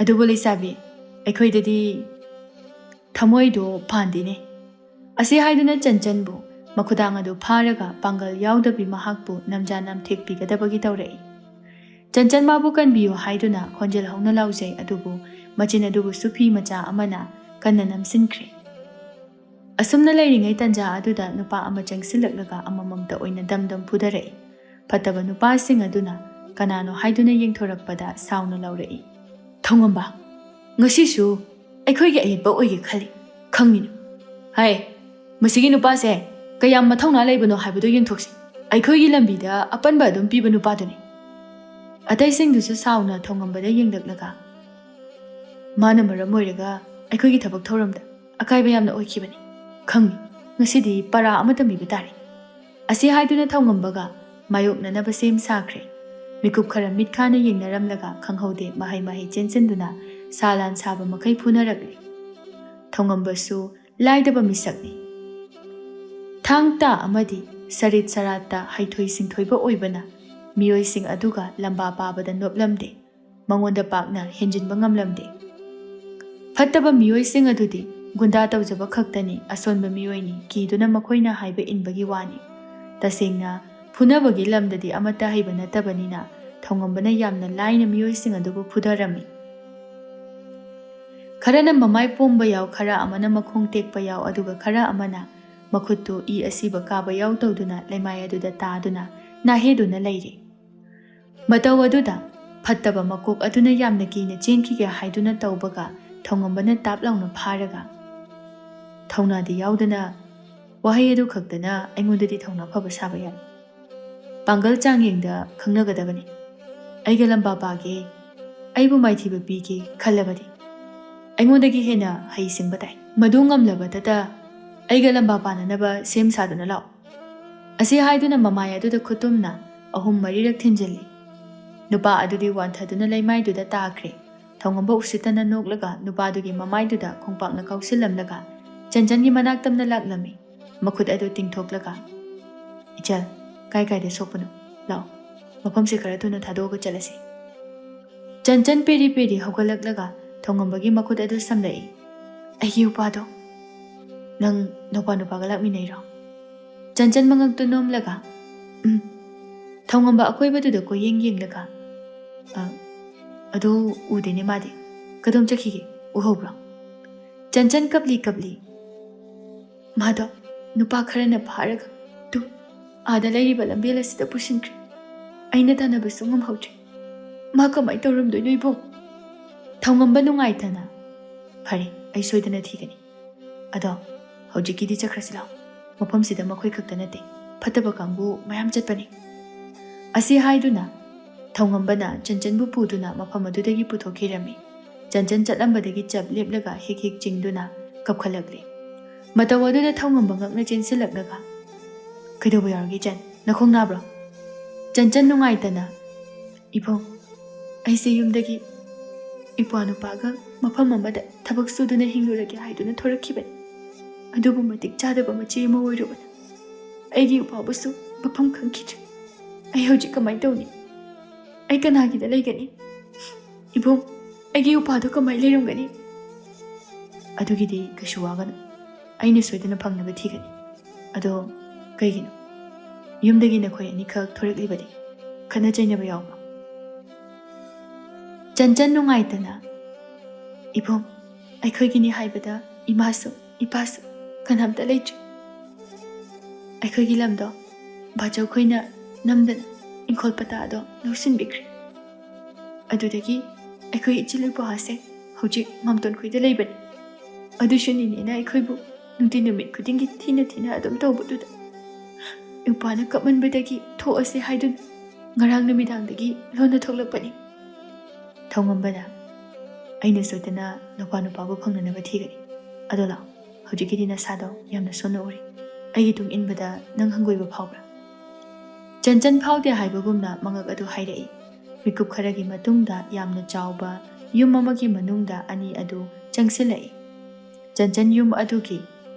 Speaker 1: ꯑꯗꯨꯕꯨ ꯂꯩꯁꯥꯕꯤ ꯑꯩꯈꯣꯏꯗꯗꯤ ꯊꯃꯣꯏꯗꯣ ꯄꯥꯟꯗꯦꯅꯦ ꯑꯁꯤ ꯍꯥꯏꯗꯨꯅ ꯆꯟꯆꯟꯕꯨ ꯃꯈꯨꯗꯥꯡ ꯑꯗꯨ ꯐꯥꯔꯒ ꯄꯥꯡꯒꯜ ꯌꯥꯎꯗꯕꯤ ꯃꯍꯥꯛꯄꯨ ꯅꯝꯖꯥ ꯅꯝꯊꯦꯛꯄꯤꯒꯗꯕꯒꯤ ꯇꯧꯔꯛꯏ ꯆꯟꯆꯟ ꯃꯥꯕꯨ ꯀꯟꯕꯤꯌꯨ ꯍꯥꯏꯗꯨꯅ ꯈꯣꯟꯖꯦꯜ ꯍꯧꯅ ꯂꯥꯎꯖꯩ ꯑꯗꯨꯕꯨ ꯃꯆꯤꯟ ꯑꯗꯨꯕꯨ ꯁꯨꯐꯤ ꯃꯆꯥ ꯑꯃꯅ ꯀꯟꯅ ꯅꯝꯁꯤꯟꯈ꯭ꯔꯦ ꯑꯁꯨꯝꯅ ꯂꯩꯔꯤꯉꯩ ꯇꯟꯖꯥ ꯑꯗꯨꯗ ꯅꯨꯄꯥ ꯑꯃ ꯆꯪꯁꯤꯜꯂꯛꯂꯒ ꯑꯃꯃꯝꯇ ꯑꯣꯏꯅ ꯗꯝꯗꯝ ꯐꯨꯗꯔꯛꯏ ꯐꯠꯇꯕ ꯅꯨꯄꯥꯁꯤꯡ ꯑꯗꯨꯅ ꯀꯅꯥꯅꯣ ꯍꯥꯏꯗꯨꯅ ꯌꯦꯡꯊꯣꯔꯛꯄꯗ ꯁꯥꯎꯅ ꯂꯧꯔꯛꯏ ꯊꯧꯉꯝꯕ ꯉꯁꯤꯁꯨ ꯑꯩꯈꯣꯏꯒꯤ ꯑꯌꯦꯠꯄ ꯑꯣꯏꯒꯦ ꯈꯜꯂꯤ ꯈꯪꯉꯤꯅ ꯍꯥꯏ ꯃꯁꯤꯒꯤ ꯅꯨꯄꯥꯁꯦ ꯀꯌꯥꯝ ꯃꯊꯧꯅꯥ ꯂꯩꯕꯅꯣ ꯍꯥꯏꯕꯗꯨ ꯌꯦꯡꯊꯣꯛꯁꯤ ꯑꯩꯈꯣꯏꯒꯤ ꯂꯝꯕꯤꯗ ꯑꯄꯟꯕ ꯑꯗꯨꯝ ꯄꯤꯕ ꯅꯨꯄꯥꯗꯨꯅꯤ ꯑꯇꯩꯁꯤꯡꯗꯨꯁꯨ ꯁꯥꯎꯅ ꯊꯧꯉꯝꯕꯗ ꯌꯦꯡꯂꯛꯂꯒ ꯃꯥꯅ ꯃꯔꯝ ꯑꯣꯏꯔꯒ ꯑꯩꯈꯣꯏꯒꯤ ꯊꯕꯛ ꯊꯧꯔꯝꯗ ꯑꯀꯥꯏꯕ ꯌꯥꯝꯅ ꯑꯣꯏꯈꯤꯕꯅꯤ ꯈꯪꯉꯤ ꯉꯁꯤꯗꯤ ꯄꯔꯥ ꯑꯃ ꯇꯝꯕꯤꯕ ꯇꯥꯔꯦ ꯑꯁꯤ ꯍꯥꯏꯗꯨꯅ ꯊꯧꯉꯝꯕꯒ ꯃꯥꯌꯣꯛꯅꯅꯕ ꯁꯦꯝ ꯁꯥꯈ꯭ꯔꯦ ಮಿಕುಪ್ ಖರ ಮಿತ್ಖಾನ ಯೆꯡನರಮ್ಲಗ ಖಂghꯧದೆ ಮಹೈ ಮಹೈ ಚೆನ್ಸಿꯟದುನ ಸಾಲಾನ್ ಸಾಬ ಮಖೈ ಫುನರಕ್ಲಿ ಥೌಂಗಂಬಸು ಲಾಯ್ದಬ ಮಿಸಕ್ನಿ ಥಾಂಗ್ತಾ ಅಮದಿ ಸರಿತ್ ಸರಾತ್ತ ಹೈಥೊಯ್ ಸಿಂಥೊಯ್ಬ ಒಯ್ಬನ ಮಿಯೋಯ್ಸಿಂಗ್ ಅದುಗ ಲಂಬಾ ಪಾಬದ ನೋಪ್ಲಮ್ದೆ ಮಂಗೊಂದ ಪಾಕ್ನ ಹೆಂಜಿನ್ಬ ngамಲಮ್ದೆ ಫತ್ತಬ ಮಿಯೋಯ್ಸಿಂಗ್ ಅದುದಿ ಗುಂಡಾ ತೌಜಬ ಖಕ್ತನಿ ಅಸೊನ್ಬ ಮಿಯೋಯ್ನಿ ಕೀದುನ ಮಖೊಯ್ನ ಹೈಬ ಇನ್ಬಗಿ ವಾನಿ ತಸೆಂಗ್ನ ಫುನಬಗಿ ಲಮ್ದದಿ ಅಮತ್ತ ಹೈಬ ನತ್ತಬನಿನ ಥೌಂಗಂಬನ ಯಾಮ್ನ ಲಾಯ್ನ ಮಿಯೋಯ್ಸಿಂಗ್ ಅದುಬು ಫುದರಮ್ಮಿ ಖರನ ಮಮಾಯ್ ಪೋಂಬ ಯಾವ್ ಖರ ಅಮನ ಮಖೋಂಗ್ ಟೇಕ್ಪ ಯಾವ್ ಅದುಗ ಖರ ಅಮನ ಮಖುತ್ತು ಈ ಅಸಿಬ ಕಾಬ ಯಾವ್ ತೌದುನ ಲೈಮಾಯ್ ಅದುದ ತಾದುನ ನಾಹೇದುನ ಲೈರೆ ಮತೌ ಅದುದ ಫತ್ತಬ ಮಕೋಕ್ ಅದುನ ಯಾಮ್ನ ಕೀನ ಚೇನ್ಕಿಗೆ ಹಾಯ್ದುನ ತೌಬಗ ಥೌಂಗಂಬನ ತಾಪ್ಲೌನ ಫಾರಗ ಥೌನಾದಿ ಯಾವ್ದನ ವಹೈ ಅದು ಖಕ್ತನ ಐಂಗೊಂದದಿ ಥೌನಾ ಫಬ ಸಾಬ ಯಾಯ್ ಪಾಂಗಲ್ ಚಾಂಗ್ಯೆಂಗ್ದ ಖಂಗ್ನಗದಬನಿ ಐಗ ಲಂಬಾ ಪಾಗೆ ಐಬು ಮೈಥಿಬ ಪೀಗೆ ಖಲ್ಲಬದಿ ಐಂಗೊಂದಗಿ ಹೇನ ಹೈ ಸಿಂಬ ತಾಯ್ ಮದು ngамಲಬದದ ಐಗ ಲಂಬಾ ಪಾನನಬ ಸೇಮ್ ಸಾದುನ ಲಾವ್ ಅಸಿ ಹಾಯ್ದುನ ಮಮಾಯ ಅದುದ ಖುತುಮ್ನ ಅಹುಂ ಮರಿರಕ್ ಥಿಂಜಲ್ಲಿ ನುಪಾ ಅದುದಿ ವಾಂಥದುನ ಲೈಮಾಯ್ದುದ ತಾಖ್ರೆ ಥೌಂಗಂಬ ಉಸಿತನ ನೋಕ್ಲಗ ನುಪಾದುಗಿ ಮಮಾಯ್ದುದ ಖೊಂಪಾಕ್ನ ಕೌಸಿಲ್ಲಮ್ಲಗ ಚಂಚನ್ಗಿ ಮನಾಕ್ತಮ್ನ ಲಾಕ್ಲಮ್ಮಿ ಮಖುದ್ ಅದು ತಿಂಗ್ಥೋಕ್ಲಗ ಇಚಲ್ ಕಾಯ್ ಕಾಯ್ದೆ ಸೋಪನು ಲಾವ್ ಮಫಂಸಿ ಖರ ಥುನ ಥಾದೋಗ ಚಲಸಿ ಚಂಚನ್ ಪೇರಿ ಪೇರಿ ಹೌಗಲಕ್ಲಗ ಥೌಂಗಂಬಗಿ ಮಖುದ್ ಅದು ಸಮಲೈ ಐಗಿ ಉಪಾದೋ ನಂ ನೋಪಾ ನುಪಾಗ ಲಾಕ್ಮಿನೈರೋ ಚಂಚನ್ ಮಂಗಕ್ತು ನೋಮ್ಲಗ ಥೌಂಗಂಬ ಅಕೋಯ್ಬದುದ ಕೊಯ್ಯೆಂಗ್ ಯೆಂಗ್ಲಗ ಅದು ಉದೇನೆ ಮಾದೆ ಕದೋಂ ಚಖಿಗೆ ಉಹೌಬ್ರ ಚಂಚನ್ ಕಬ್ಲಿ ಕಬ್ಲಿ ಮಾದೋ ನುಪಾ ಖರನ ಫಾರಗ ತು ಆದ ಲೈರಿಬ ಲಂಬೇಲ್ ಅಸಿದ ಪುಸಿನ್ಖ್ರೆ ಐನ ತಾನಬಸು ngамಹೌದ್ರೆ ꯃꯥ ꯀꯃꯥꯏ ꯇꯧꯔꯝꯗꯣꯏꯅꯣ ꯏꯕꯣ ꯊꯧꯉꯝꯕ ꯅꯨꯡꯉꯥꯏꯇꯅ ꯐꯔꯦ ꯑꯩ ꯁꯣꯏꯗꯅ ꯊꯤꯒꯅꯤ ꯑꯗꯣ ꯍꯧꯖꯤꯛꯀꯤꯗꯤ ꯆꯠꯈ꯭ꯔꯁꯤ ꯂꯥꯎ ꯃꯐꯝꯁꯤꯗ ꯃꯈꯣꯏ ꯈꯛꯇ ꯅꯠꯇꯦ ꯐꯠꯇꯕ ꯀꯥꯡꯕꯨ ꯃꯌꯥꯝ ꯆꯠꯄꯅꯤ ꯑꯁꯤ ꯍꯥꯏꯗꯨꯅ ꯊꯧꯉꯝꯕꯅ ꯆꯟꯆꯟꯕꯨ ꯄꯨꯗꯨꯅ ꯃꯐꯝ ꯑꯗꯨꯗꯒꯤ ꯄꯨꯊꯣꯛꯈꯤꯔꯝꯃꯤ ꯆꯟꯆꯟ ꯆꯠꯂꯝꯕꯗꯒꯤ ꯆꯞ ꯂꯦꯞꯂꯒ ꯍꯦꯛ ꯍꯦꯛ ꯆꯤꯡꯗꯨꯅ ꯀꯞꯈꯠꯂꯛꯂꯤ ꯃꯇꯧ ꯑꯗꯨꯗ ꯊꯧꯉꯝꯕ ꯉꯛꯅ ꯆꯦꯟꯁꯤꯜꯂꯛꯂꯒ ꯀꯩꯗꯧꯕ ꯌꯥꯎꯔꯒꯦ ꯆꯟ ꯅꯈꯣꯡ ꯅꯥꯕ꯭ꯔꯣ ꯆꯟꯆꯟ ꯅꯨꯡꯉꯥꯏꯇꯅ ꯏꯕꯣꯡ ꯑꯩꯁꯦ ꯌꯨꯝꯗꯒꯤ ꯏꯄ꯭ꯋꯥ ꯅꯨꯄꯥꯒ ꯃꯐꯝ ꯑꯃꯗ ꯊꯕꯛ ꯁꯨꯗꯨꯅ ꯍꯤꯡꯂꯨꯔꯒꯦ ꯍꯥꯏꯗꯨꯅ ꯊꯣꯔꯛꯈꯤꯕꯅꯤ ꯑꯗꯨꯕꯨ ꯃꯇꯤꯛ ꯆꯥꯗꯕ ꯃꯆꯦ ꯑꯃ ꯑꯣꯏꯔꯨꯕꯅ ꯑꯩꯒꯤ ꯎꯄꯥꯕꯨꯁꯨ ꯃꯐꯝ ꯈꯪꯈꯤꯗ꯭ꯔꯦ ꯑꯩ ꯍꯧꯖꯤꯛ ꯀꯃꯥꯏ ꯇꯧꯅꯤ ꯑꯩ ꯀꯅꯥꯒꯤꯗ ꯂꯩꯒꯅꯤ ꯏꯕꯣꯡ ꯑꯩꯒꯤ ꯎꯄꯥꯗꯣ ꯀꯃꯥꯏ ꯂꯩꯔꯝꯒꯅꯤ ꯑꯗꯨꯒꯤꯗꯤ ꯀꯩꯁꯨ ꯋꯥꯒꯅꯨ ꯑꯩꯅ ꯁꯣꯏꯗꯅ ꯐꯪꯅꯕ ꯊꯤꯒꯅꯤ ꯑꯗꯣ ꯀꯩꯒꯤꯅꯣ ꯌꯨꯝꯗꯒꯤ ꯅꯈꯣꯏ ꯑꯅꯤꯈꯛ ꯊꯣꯔꯛꯂꯤꯕꯗꯤ ꯈꯠꯅ ꯆꯩꯅꯕ ꯌꯥꯎꯕ꯭ꯔꯣ ꯆꯟꯆꯟ ꯅꯨꯡꯉꯥꯏꯇꯅ ꯏꯕꯣꯡ ꯑꯩꯈꯣꯏꯒꯤꯅꯤ ꯍꯥꯏꯕꯗ ꯏꯃꯥꯁꯨ ꯏꯄꯥꯁꯨ ꯀꯅꯥꯝꯇ ꯂꯩꯇ꯭ꯔꯤ ꯑꯩꯈꯣꯏꯒꯤ ꯂꯝꯗꯣ ꯕꯥꯆꯧ ꯈꯣꯏꯅ ꯅꯝꯗꯅ ꯏꯪꯈꯣꯜ ꯄꯇꯥꯗꯣ ꯂꯧꯁꯤꯟꯕꯤꯈ꯭ꯔꯦ ꯑꯗꯨꯗꯒꯤ ꯑꯩꯈꯣꯏ ꯏꯆꯤꯜ ꯏꯄ꯭ꯋꯥꯁꯦ ꯍꯧꯖꯤꯛ ꯃꯥꯝꯇꯣꯟ ꯈꯣꯏꯗ ꯂꯩꯕꯅꯤ ꯑꯗꯨꯁꯨ ꯅꯤꯅꯦꯅ ꯑꯩꯈꯣꯏꯕꯨ ꯅꯨꯡꯇꯤ ꯅꯨꯃꯤꯠ ꯈꯨꯗꯤꯡꯒꯤ ꯊꯤꯅ ꯊꯤꯅ ꯑꯗꯨꯝ ꯇꯧꯕꯗꯨꯗ ꯏꯄ꯭ꯋꯥꯅ ꯀꯞꯃꯟꯕꯗꯒꯤ ꯊꯣꯛꯑꯁꯦ ꯍꯥꯏꯗꯨꯅ ngarang numidangdagi lona thoklakpani. Thongambana aina sotana nupa nupabu phangnanaba thigani. Ado lao hojikidi nasado yamna sonna uri. Aigi tung inbada nang hangoiba phawbra. Chanchan phawde haibagumna mangak adu hairai. Mikup kharagi matungda yamna chawba yum amagi manungda ani adu changsilai. Chanchan yum adugi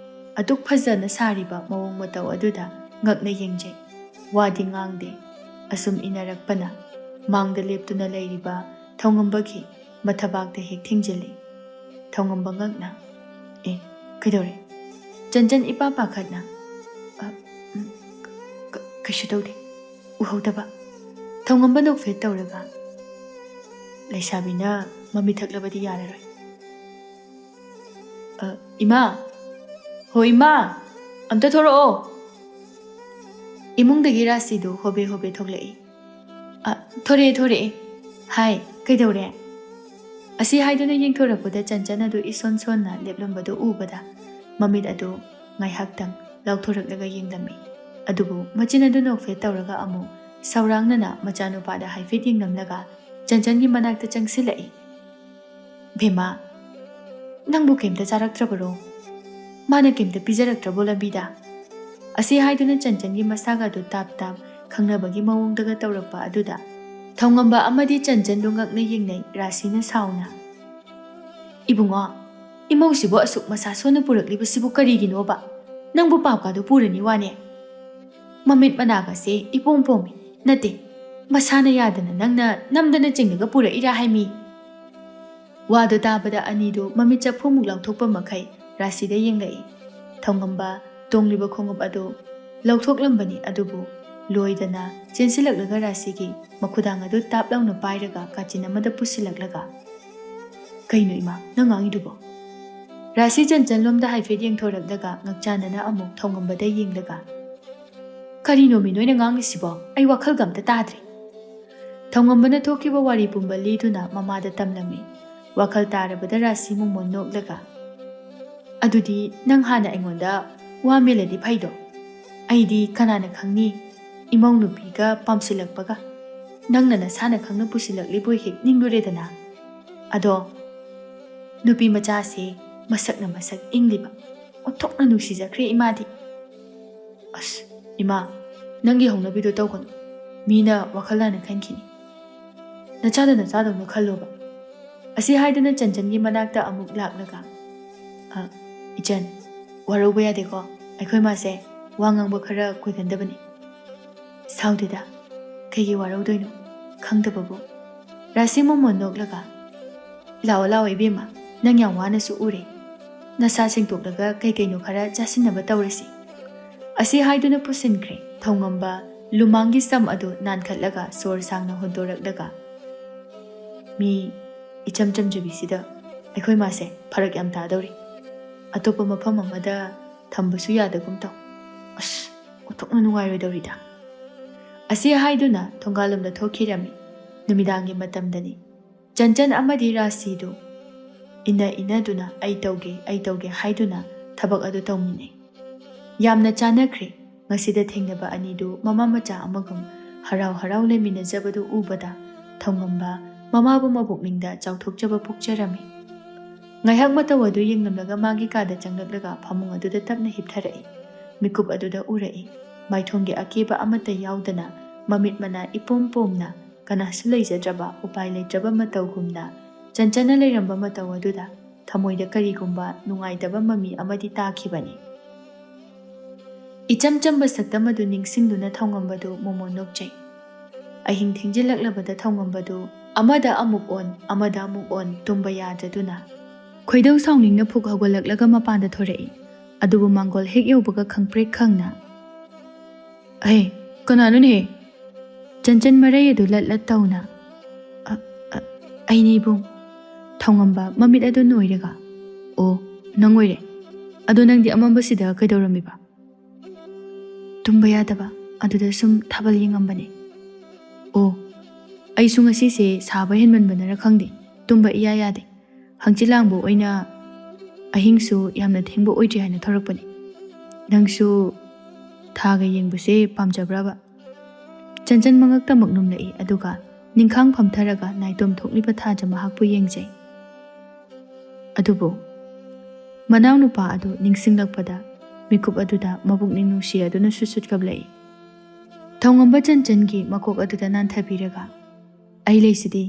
Speaker 1: aduk phajana sariba mawong mataw aduda ngakna yengjai. Wadi ngangde asum inarakpana mangda leptuna leiriba thongambagi mathabakda hek thingjali. Thongamba ngakna kaidore. Chanchan ipa pakhatna kaishu tawde uhaudaba. Thongamba nokfet tawraga laisabina mami thaklabadi yararoi. Ima hoi ima amta thoro imungdagi rasidu hobe hobe thoklai. Thore hai kaidore. Asi haiduna yengthorapda Chanchan adu ison sonna leplambadu ubada mamit adu ngaihaktang lauthoraklaga yenglammi. Adubu machin adu nokfet tawraga amu saurangnana machanupada haifet yenglamlaga Chanchangi manakta changsilai. Bhima nangbu kemta charaktrabaro mana kemta pijaraktrabo lambida. Asi haiduna Chanchangi masaga adu tap khangnabagi mawongdaga tawrakpa aduda Thongamba amadi Chanchan du ngakna yengnai rasina sauna. Ibungo imausibo asuk masa sona puraklibasibu kariginoba nangbu papkadu purani wane. Mamit managase ipongpomi nate masana yadana nangna namdana chingnaga pura ira haimi. Wado tabada anido mamit chapumuk lauthokpa makai rasida yenglai. Thongamba tongliba khongop ado lauthokhlambani adubu loidana chensilaklaga rasigi makhudang adu tap launa pairaga kachin amada pusilaklaga. Kaino ima nangangidubo. Rasi Chanchan lomda haifet yengthorakdaga ngakchanana amuk thongambada yenglaga. Karino mi noina ngangisibo ai wakhal gamta tadre. Thongambana thokiba wari pumba liduna mamada tamlami. Wakhal tarabada rasi mumon noklaga. Adudi nang hana aingonda wa meladi phaido. Aidi kanana khangni imong nupiga pamsilakpaga. Nangna nasana khangna pusilaklibu hek ningluredana. Ado nupi machase masakna masak ingliba. Othokna nuksijakre imadi. As ima nangi hongnabido tawkon mina wakhalana khankini. Nachada na khalloba. Asi haidana Chanchangi manakta amuk laklaga. Ichan warauba yadeko aikhoi mase wangangba khara koigandabani. Saudida kaigi waraudoino khangdababu. Rasi momon noklaga lao ibema nang yang wana su ure. Nasa singtoklaga kaino khara chasinaba tawrasi. Asi haiduna pusinkre Thongamba lumangi sam adu nankhatlaga sor sangna hondoraklaga. Mi icham jabisida aikhoi mase pharak yam tadori. Atopa mafam amada thambasu yadagum taw. As othokna nungairoi. Asi haiduna thongalamda thokhirami. Numidangi matamdani Chanchan amadi rasidu inaduna ai tauge haiduna thabak adu tawmine. Yamna chanakre ngasida thengnaba anidu mama macha amagum harau leminajabadu ubada Thongamba mamabu mabukningda chawthokjaba pukjarami. Ngaihak matawadu yenglamlaga magi kada changlaklaga phamung aduda tapna hiptharai. Mikup aduda urai. Maithonggi akeba amata yaudana mamit mana ipom-pomna kanasu leijadraba upai leitraba matawgumna Chanchana leiramba mataw aduda thamoida karigumba nungaitaba mami amadi takhibani. Icham chamba saktam adu ningsingduna Thongambadu momon nokjai. Ahing thingjilaklabada Thongambadu amada amuk on tumba yadraduna. Khoidau sawningna phuk hawgalaklaga mapanda thorai. Adubu mangol hek yaubaga khangprek khangna. Hey, kananune? Chanchan marai adu lat tawna. Aini ibung. Thongamba mamit adu noiraga. O, nangoire. Adu nangdi amamba sida kaidawramiba. Tumba yadaba aduda sum thabal yengambane. O, aisu ngasise saba henmanbanara khangde. Tumba iya yade. Hangchilangbo oina ahingsu yamna thengbo oidri haina thorakpani. Nangsu thaga yengbase pamjabraba. Chanjan mangakta magnum lai aduga ningkhang phamtharaga naitom thokliba thaja mahakpu yengjai. Adubu manaw nupa adu ningsinglakpada mikup aduda mabukning nungsi aduna susut kablai. Thongamba Chanjangi makok aduda nanthabiraga ai leisidi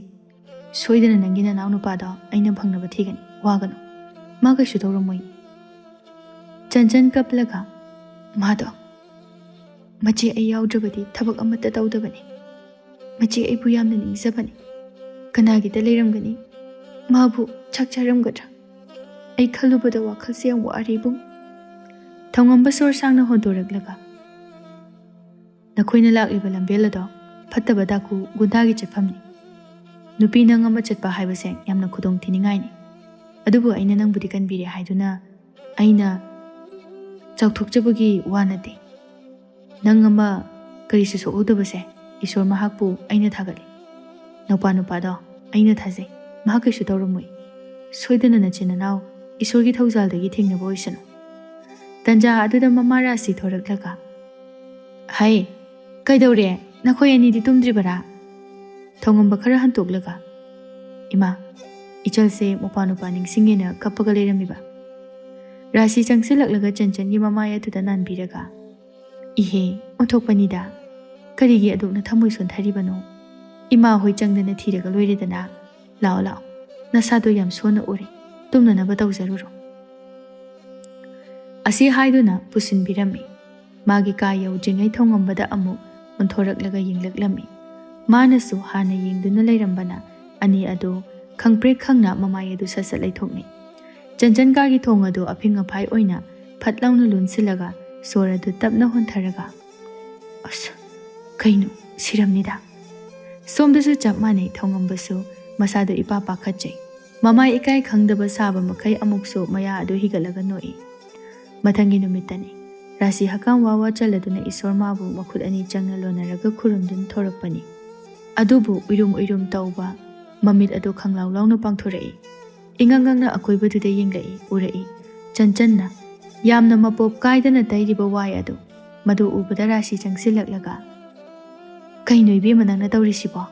Speaker 1: soidana nangina naw nupada aina phangnaba thigani waganu maga sudoromoi. Chanjan kaplaga mado machi ai yaudrabadi thabak amata tawdabani machi ai bu yamna ningzabani kanagi da leiramgani mabu chakcharamgadra ai khalubada wakhalse yam waribu. Thongamba sor sangna hodoraglaga nakhoina lakliba lambel ado phattaba daku gundagi chaphamni nupi nang ama chatpa haibase yamna khudong thiningai ni adubu aina nang budi kanbire haiduna aina chawthokjabagi wanate nang ama karisu soudabase isor mahakpu aina thagali nopa nopa do aina thase mahakai su tawrumoi soidana nachina naw isorgi thawjal dagi thengna boisanu. Tanja aduda mamara si thoraklaga hai kaidore nakhoi ani di tumdribara. Thongamba khara hantoglaga ima ichalse mopanupa ningsingena kappaga leiramiba. Rasi changsilaklaga Chanjangi mamaya tuda nanbiraga ihe onthokpanida karigi adukna thamoi sontharibano ima hoi changdana thiraga loiredana lao lao nasado yam sona ore tumna naba tawjaruro. Asi haiduna pusin birami magi ka yaudringai thongambada amu onthoraklaga yinglaklami manasu hana yingduna leirambana ani adu khangpre khangna mamai adu sasat laithokni. Chanjan kagi thong adu aphinga phai oina phatlauna lunsilaga sor adu tapna hontharaga as kainu siramnida somdasu chapmane thongambasu masadu ipa pakhachai mamai ikai khangdaba saba makai amuksu maya adu higalaga noi. Mathangi numitani rasi hakam wawa chaladuna isor mabu makhut ani changna lonaraga khurumdun thorakpani adubu uirum tauba mamit adu khanglaw lawna pangthorai ingangangna akoibaduda yenglai urai Chanjanna yamna mapop kaidana tairiba wai adu madu ubada rasi changsilaklaga kainoi be manangna tawrisibo.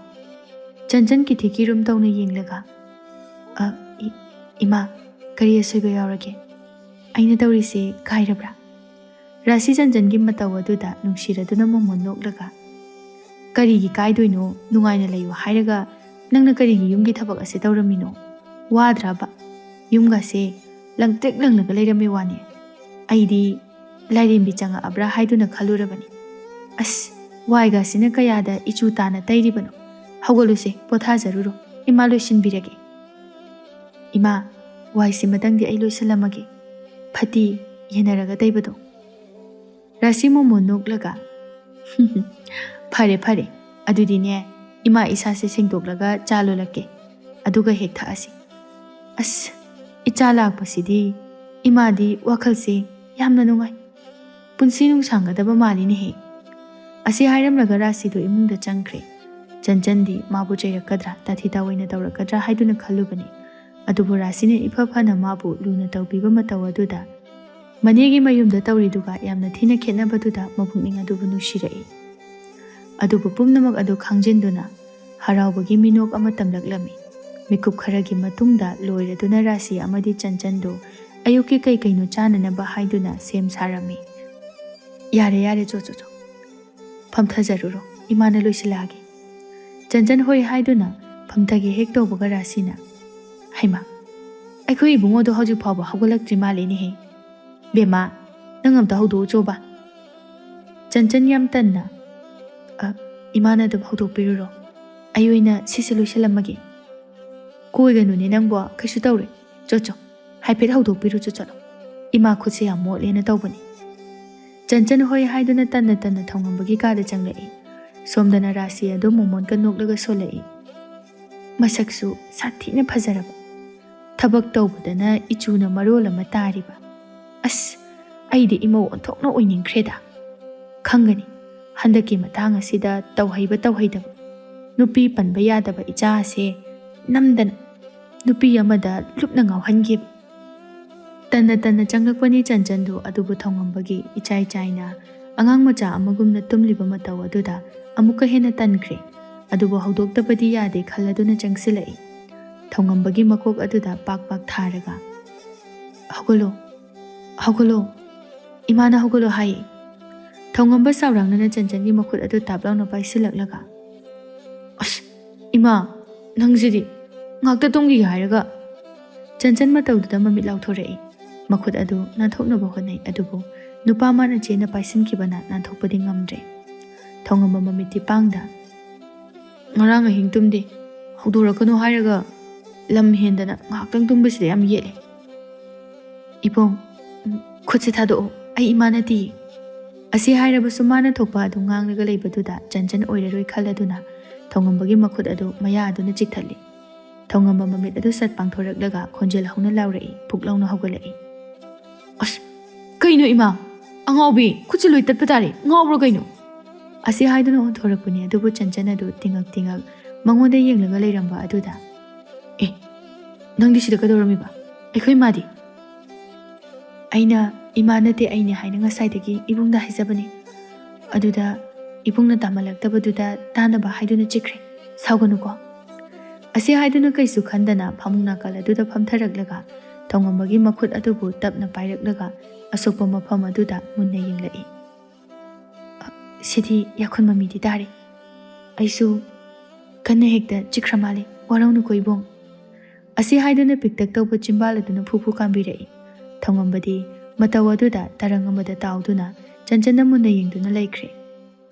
Speaker 1: Chanjan ki thikirum tawna yenglaga ima kari asoiba yaurage aina tawrise kairabra. Rasi Chanjangi mataw aduda nungsiraduna momon noklaga karigi kaidoino nungaina layu hairaga nangna karigi yumgi thabak ase tawramino wadraba yumga se langtek langnaga leirame wani aidi lairembi changa abra haiduna khalurabani as waiga sina kayada ichu tana tairibano hawgaluse potha jaruro ima loisinbirage ima waisi matangdi ai loisalamage phati yenaraga taibado. Rasi momon noklaga fare fare adudine ima isa se sengdoklaga chalo lake aduga hek thaasi as ichala pasidi imadi wakhalse yamna nungai punsi nung sangadaba malini he asi hairamlaga rasi do imungda changkhre. Chanjandi mabu chairakadra tathita oina tawrakadra haiduna khallubani adubu rasine ifa phana mabu luna tawbiba mataw aduda manegi mayumda tawriduga yamna thina khenabaduda mabukning adubu nushirai. Adubu pumnamak adu khangjinduna haraubagi minok ama tamlaklami mikup kharagi matungda loiraduna rasi amadi Chanjandu ayuki kai kaino chananaba haiduna sem sarami. Yare jo phamthajaruro imana loisilagi. Chanjan hoi haiduna phamthagi hek tawbaga rasina haima aikhoi ibungodo hauji phawba hawgalakdri malini he bema nangam ta haudo choba. Chanjan yam tanna imana dum haudo piruro ayoina sisilu shalamagi koiganune nangbo kaisu tawre chocho haipet haudo piru chocho ima khutse yam motlena tawbani. Chanjan hoi haiduna tanna thongambagi kada changlai somdana rasi adu momon ka noklaga solai masaksu sathina phajaraba thabak tawbadana ichuna marola matariba as aidi imo onthokna oiningkhreda khangani handaki matang asida tawhaiba tawhaidaba nupi panba yadaba icha ase namdana nupi amada lupna ngawhangi tanna changlakpani Chanjandu adubu thongambagi ichai chaina angang macha amagumna tumliba mataw aduda ꯑꯃꯨꯛꯀ ꯍꯦꯟꯅ ꯇꯟꯈ꯭ꯔꯦ ꯑꯗꯨꯕꯨ ꯍꯧꯗꯣꯛꯇꯕꯗꯤ ꯌꯥꯗꯦ ꯈꯜꯂꯗꯨꯅ ꯆꯪꯁꯤꯜꯂꯛꯏ ꯊꯧꯉꯝꯕꯒꯤ ꯃꯀꯣꯛ ꯑꯗꯨꯗ ꯄꯥꯛ ꯄꯥꯛ ꯊꯥꯔꯒ ꯍꯧꯒꯠꯂꯣ ꯍꯧꯒꯠꯂꯣ ꯏꯃꯥꯅ ꯍꯧꯒꯠꯂꯣ ꯍꯥꯏꯌꯦ ꯊꯧꯉꯝꯕ ꯁꯥꯎꯔꯥꯡꯅꯅ ꯆꯟꯆꯟꯒꯤ ꯃꯈꯨꯠ ꯑꯗꯨ ꯇꯥꯞ ꯂꯥꯎꯅ ꯄꯥꯏꯁꯤꯜꯂꯛꯂꯒ ꯑꯁ ꯏꯃꯥ ꯅꯪꯁꯤꯗꯤ ꯉꯥꯛꯇ ꯇꯨꯝꯈꯤꯒꯦ ꯍꯥꯏꯔꯒ ꯆꯟꯆꯟ ꯃꯇꯧꯗꯨꯗ ꯃꯃꯤꯠ ꯂꯥꯎꯊꯣꯔꯛꯏ ꯃꯈꯨꯠ ꯑꯗꯨ ꯅꯥꯟꯊꯣꯛꯅꯕ ꯍꯣꯠꯅꯩ ꯑꯗꯨꯕꯨ ꯅꯨꯄꯥ ꯃꯥꯅ ꯆꯦꯅ ꯄꯥꯏꯁꯤꯟꯈꯤꯕꯅ ꯅꯥꯟꯊꯣꯛꯄꯗꯤ ꯉꯝꯗ꯭ꯔꯦ ꯊꯧꯉꯝꯕ ꯃꯃꯤꯠꯇꯤ ꯄꯥꯡꯗ ꯉꯔꯥꯡ ꯑꯍꯤꯡ ꯇꯨꯝꯗꯦ ꯍꯧꯗꯣꯔꯛꯀꯅꯨ ꯍꯥꯏꯔꯒ ꯂꯝ ꯍꯦꯟꯗꯅ ꯉꯥꯏꯍꯥꯛꯇꯪ ꯇꯨꯝꯕꯁꯤꯗ ꯌꯥꯝ ꯌꯦꯠꯂꯦ ꯏꯕꯨꯡ ꯈꯨꯠꯁꯦ ꯊꯥꯗꯣꯛꯑꯣ ꯑꯩ ꯏꯃꯥ ꯅꯠꯇꯤꯌꯦ ꯑꯁꯤ ꯍꯥꯏꯔꯕꯁꯨ ꯃꯥꯅ ꯊꯣꯛꯄ ꯑꯗꯨ ꯉꯥꯡꯂꯒ ꯂꯩꯕꯗꯨꯗ ꯆꯟꯆꯟ ꯑꯣꯏꯔꯔꯣꯏ ꯈꯜꯂꯗꯨꯅ ꯊꯧꯉꯝꯕꯒꯤ ꯃꯈꯨꯠ ꯑꯗꯨ ꯃꯌꯥ ꯑꯗꯨꯅ ꯆꯤꯛꯊꯠꯂꯤ ꯊꯧꯉꯝꯕ ꯃꯃꯤꯠ ꯑꯗꯨ ꯁꯠ ꯄꯥꯡꯊꯣꯔꯛꯂꯒ ꯈꯣꯟꯖꯦꯜ ꯍꯧꯅ ꯂꯥꯎꯔꯛꯏ ꯄꯨꯛ ꯂꯥꯎꯅ ꯍꯧꯒꯠꯂꯛꯏ ꯑꯁ ꯀꯩꯅꯣ ꯏꯃꯥ ꯑꯉꯥꯎꯕꯤ ꯈꯨꯠꯁꯦ ꯂꯣꯏ ꯇꯠꯄ ꯇꯥꯔꯦ ꯉꯥꯎꯕ꯭ꯔꯣ ꯀꯩꯅꯣ ꯑꯁꯤ ꯍꯥꯏꯗꯨꯅ ꯑꯣꯟꯊꯣꯔꯛꯄꯅꯤ ꯑꯗꯨꯕꯨ ꯆꯟꯆꯟ ꯑꯗꯨ ꯇꯤꯡꯉꯛ ꯇꯤꯡꯉꯛ ꯃꯉꯣꯟꯗ ꯌꯦꯡꯂꯒ ꯂꯩꯔꯝꯕ ꯑꯗꯨꯗ ꯑꯦ ꯅꯪꯗꯤ ꯁꯤꯗ ꯀꯩꯗꯧꯔꯝꯃꯤꯕ ꯑꯩꯈꯣꯏ ꯃꯥꯗꯤ ꯑꯩꯅ ꯏꯃꯥ ꯅꯠꯇꯦ ꯑꯩꯅꯦ ꯍꯥꯏꯅ ꯉꯁꯥꯏꯗꯒꯤ ꯏꯕꯨꯡꯗ ꯍꯥꯏꯖꯕꯅꯤ ꯑꯗꯨꯗ ꯏꯕꯨꯡꯅ ꯇꯥꯃꯜꯂꯛꯇꯕꯗꯨꯗ ꯇꯥꯅꯕ ꯍꯥꯏꯗꯨꯅ ꯆꯤꯛꯈ꯭ꯔꯦ ꯁꯥꯎꯒꯅꯨꯀꯣ ꯑꯁꯤ ꯍꯥꯏꯗꯨꯅ ꯀꯩꯁꯨ ꯈꯟꯗꯅ ꯐꯃꯨꯡ ꯅꯥꯀꯜ ꯑꯗꯨꯗ ꯐꯝꯊꯔꯛꯂꯒ ꯊꯧꯉꯝꯕꯒꯤ ꯃꯈꯨꯠ ꯑꯗꯨꯕꯨ ꯇꯞꯅ ꯄꯥꯏꯔꯛꯂꯒ ꯑꯁꯣꯛꯄ ꯃꯐꯝ ꯑꯗꯨꯗ ꯃꯨꯟꯅ ꯌꯦꯡꯂꯛꯏ ꯁꯤꯗꯤ ꯌꯥꯈꯨꯟ ꯃꯃꯤꯗꯤ ꯇꯥꯔꯦ ꯑꯩꯁꯨ ꯀꯟꯅ ꯍꯦꯛꯇ ꯆꯤꯛꯈ꯭ꯔ ꯃꯥꯜꯂꯦ ꯋꯥꯔꯧꯅꯨꯀꯣ ꯏꯕꯨꯡ ꯑꯁꯤ ꯍꯥꯏꯗꯨꯅ ꯄꯤꯛꯇꯛ ꯇꯧꯕ ꯆꯤꯝꯕꯥꯜ ꯑꯗꯨꯅ ꯐꯨꯐꯨ ꯀꯥꯝꯕꯤꯔꯛꯏ ꯊꯧꯉꯝꯕꯗꯤ ꯃꯇꯧ ꯑꯗꯨꯗ ꯇꯔꯪ ꯑꯃꯗ ꯇꯥꯎꯗꯨꯅ ꯆꯟꯆꯟꯅ ꯃꯨꯟꯅ ꯌꯦꯡꯗꯨꯅ ꯂꯩꯈ꯭ꯔꯦ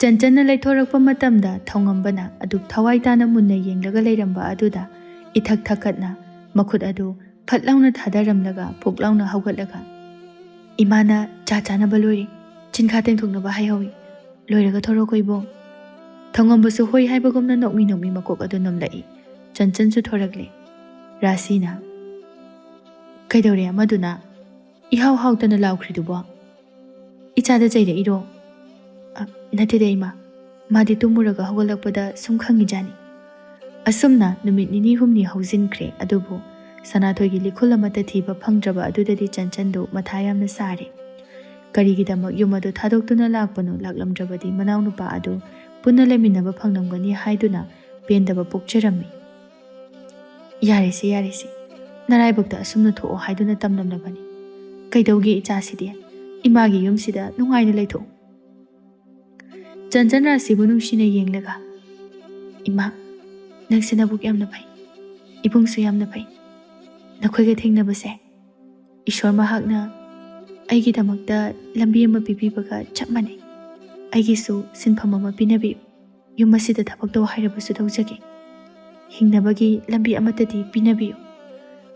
Speaker 1: ꯆꯟꯆꯟꯅ ꯂꯩꯊꯣꯔꯛꯄ ꯃꯇꯝꯗ ꯊꯧꯉꯝꯕꯅ ꯑꯗꯨꯛ ꯊꯋꯥꯏ ꯇꯥꯅ ꯃꯨꯟꯅ ꯌꯦꯡꯂꯒ ꯂꯩꯔꯝꯕ ꯑꯗꯨꯗ ꯏꯊꯛ ꯊꯛꯀꯠꯅ ꯃꯈꯨꯠ ꯑꯗꯨ ꯐꯠ ꯂꯥꯎꯅ ꯊꯥꯗꯔꯝꯂꯒ ꯄꯨꯛ ꯂꯥꯎꯅ ꯍꯧꯒꯠꯂꯒ ꯏꯃꯥꯅ ꯆꯥ ꯆꯥꯅꯕ ꯂꯣꯏꯔꯦ ꯆꯤꯟꯈꯥ ꯇꯦꯡꯊꯣꯛꯅꯕ ꯍꯥꯏꯍꯧꯏ ꯂꯣꯏꯔꯒ ꯊꯣꯔꯛꯑꯣ ꯏꯕꯨꯡ ꯊꯧꯉꯝꯕꯁꯨ ꯍꯣꯏ ꯍꯥꯏꯕꯒꯨꯝꯅ ꯅꯣꯛꯃꯤ ꯅꯣꯛꯃꯤ ꯃꯀꯣꯛ ꯑꯗꯨ ꯅꯝꯂꯛꯏ ꯆꯟꯆꯟꯁꯨ ꯊꯣꯔꯛꯂꯦ ꯔꯥꯁꯤꯅ ꯀꯩꯗꯧꯔꯦ ꯑꯃꯗꯨꯅ इहाव हाउतना लाउख्रिदुबो इचादा चैरइरो नतेदे इमा मादि तुमुरगा हौगलकपदा सुम खंगिजानी असुमना नुमित निनी हुमनी हौजिनख्रे अदुबु सनाथोइगी लिखुल अमता थीबा फंगद्रबा अदुददि चंचनदु मथा यामना सारे करिगिदमक युमदु थादोक्तुना लाक्पनु लाक्लमद्रबदि मनाउनुपा अदु पुन्ना लेमिनबा फंगनमगनि हाइदुना पेंदबा पोक्चरम्मि यारेसे नराइबक्ता असुमना थोओ हाइदुना तमलमलबनि कईदौगे इचासिदि इमागी युमसिदा नुंगाइना लेथो चंचन रासिबु नुंसिना येंगलगा इमा नंसे नबुक यामना फै इबुंगसु यामना फै नखोइगा थेंनबसे ईश्वर महाकना अैगिदमक्ता लंबी अमा पिबीबगा चप मानै अैगिसु सिनफम अमा पिनबि युमसिदा थबक तौ हाइरबसु तौजगे हिंगनबगी लंबी अमतदि पिनबियु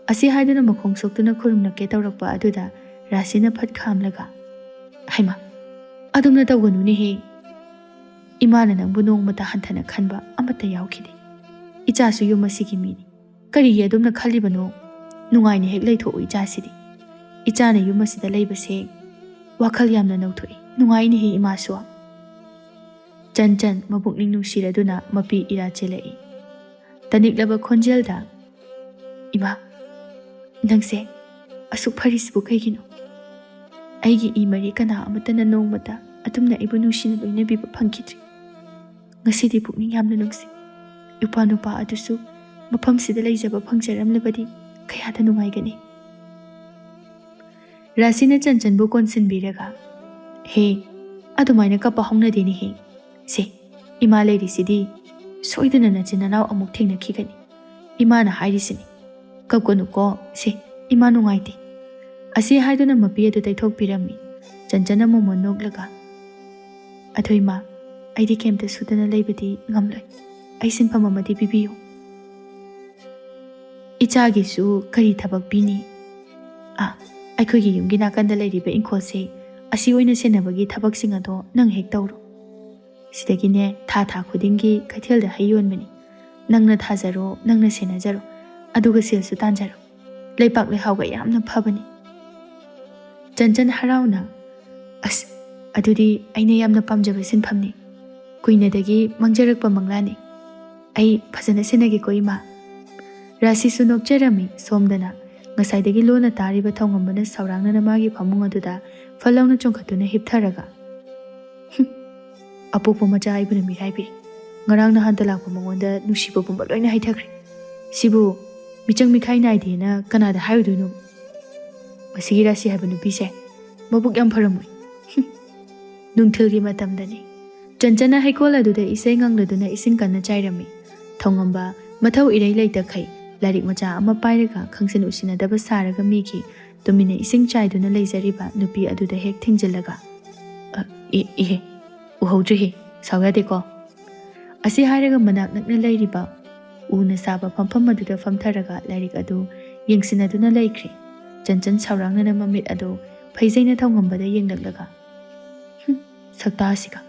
Speaker 1: असी हाइदुना मखोंग सोक्तुना खुरुमनके तौरकपा अदुदा रासिना फट खामलगा हाइमा अदुमना तौगनुने हे इमाना नंबु नोंगमता हंथना खनबा अमता यावखिदे इचासु युमसिगी मिनी करिगी अदुमना खलिबनो नुंगाइना हेक लेथो इचासिदि इचाना युमसिदा लेबसे वाखल यामना नौथोई नुंगाइना हे इमासु चंचन मबुकनिंग नुंसिरदुना मपी इरा चेलई तनिकलबा खोंजेलदा इमा नंसे असुक फरिसबु कईगिनो अैगी इमरी कना अमतना नोंगमता अदुमना इबु नुंसिना लोइनबिबा फंगिद्रि ngasi pukning yamna nungsi yupa nupa adusu mafam sida leijaba phangjaramlabadi kayada nungaigani rasina chanchanbu konsinbiraga he adumaina kapa hongnadini he se ima leirisidi soidana nachinanaw amuk thengnakhigani imana hairisini kapkonuko se ima nungaiti asi haiduna mapi adu taithokpirami chanchana momon noglaga athoima अैदि केमता Sudna लेबदी ngamloi अै सिनफम अमदि पिबियो इचागिसु करी थबक पिनी अैखोगी युमगी नाकंदा लेरिबे इंखोसे असि ओइना सेनबगी थबकसिंग अदो नंग हेक तौरो सिदगिने था था खुदिंगी कैथेलदा हैयोनबनी नंगना थाजरो नंगना सेनजरो अदुगा सेलसु तांजरो लेपाक लेहावगा यामना फबनी चंचन हराउना अस अदुदी अैना यामना पामजबा सिनफमनी कुइनदगी मंगजरकपा मंगलानी अै फजना सेनगे को इमा रासिसु नोकचरमी सोमदना ngसाइदगी लोना तारिबा थौंगमबना सावरांगना मागी फमुंग अदुदा फलौना चोंखतुना हिपथरगा अपोपो मचा आइबुना मिराइबि ngarang nahan talakpa mangonda nusiba pumba loina haithakre. Sibu michang mikhai naidena kanada hayuduno. Masigi rasi haiba nupise mabuk yam pharamui. Nungthilgi matamdani Chanchana haikol aduda isai ngangladuna ising kanna chairami. Thongamba mathau irai leita khai larik macha ama pairaga khangsin usinadaba saraga migi tumina ising chaiduna leizariba nupi aduda hek thingjillaga ihe uhaudrihi sawyadeko asi hairaga manak nakna leiriba una saba phampham aduda famtharaga larik adu yengsinaduna leikre. Chanchan saurangna mamit adu phaijaina thongambada yenglaklaga sakta asika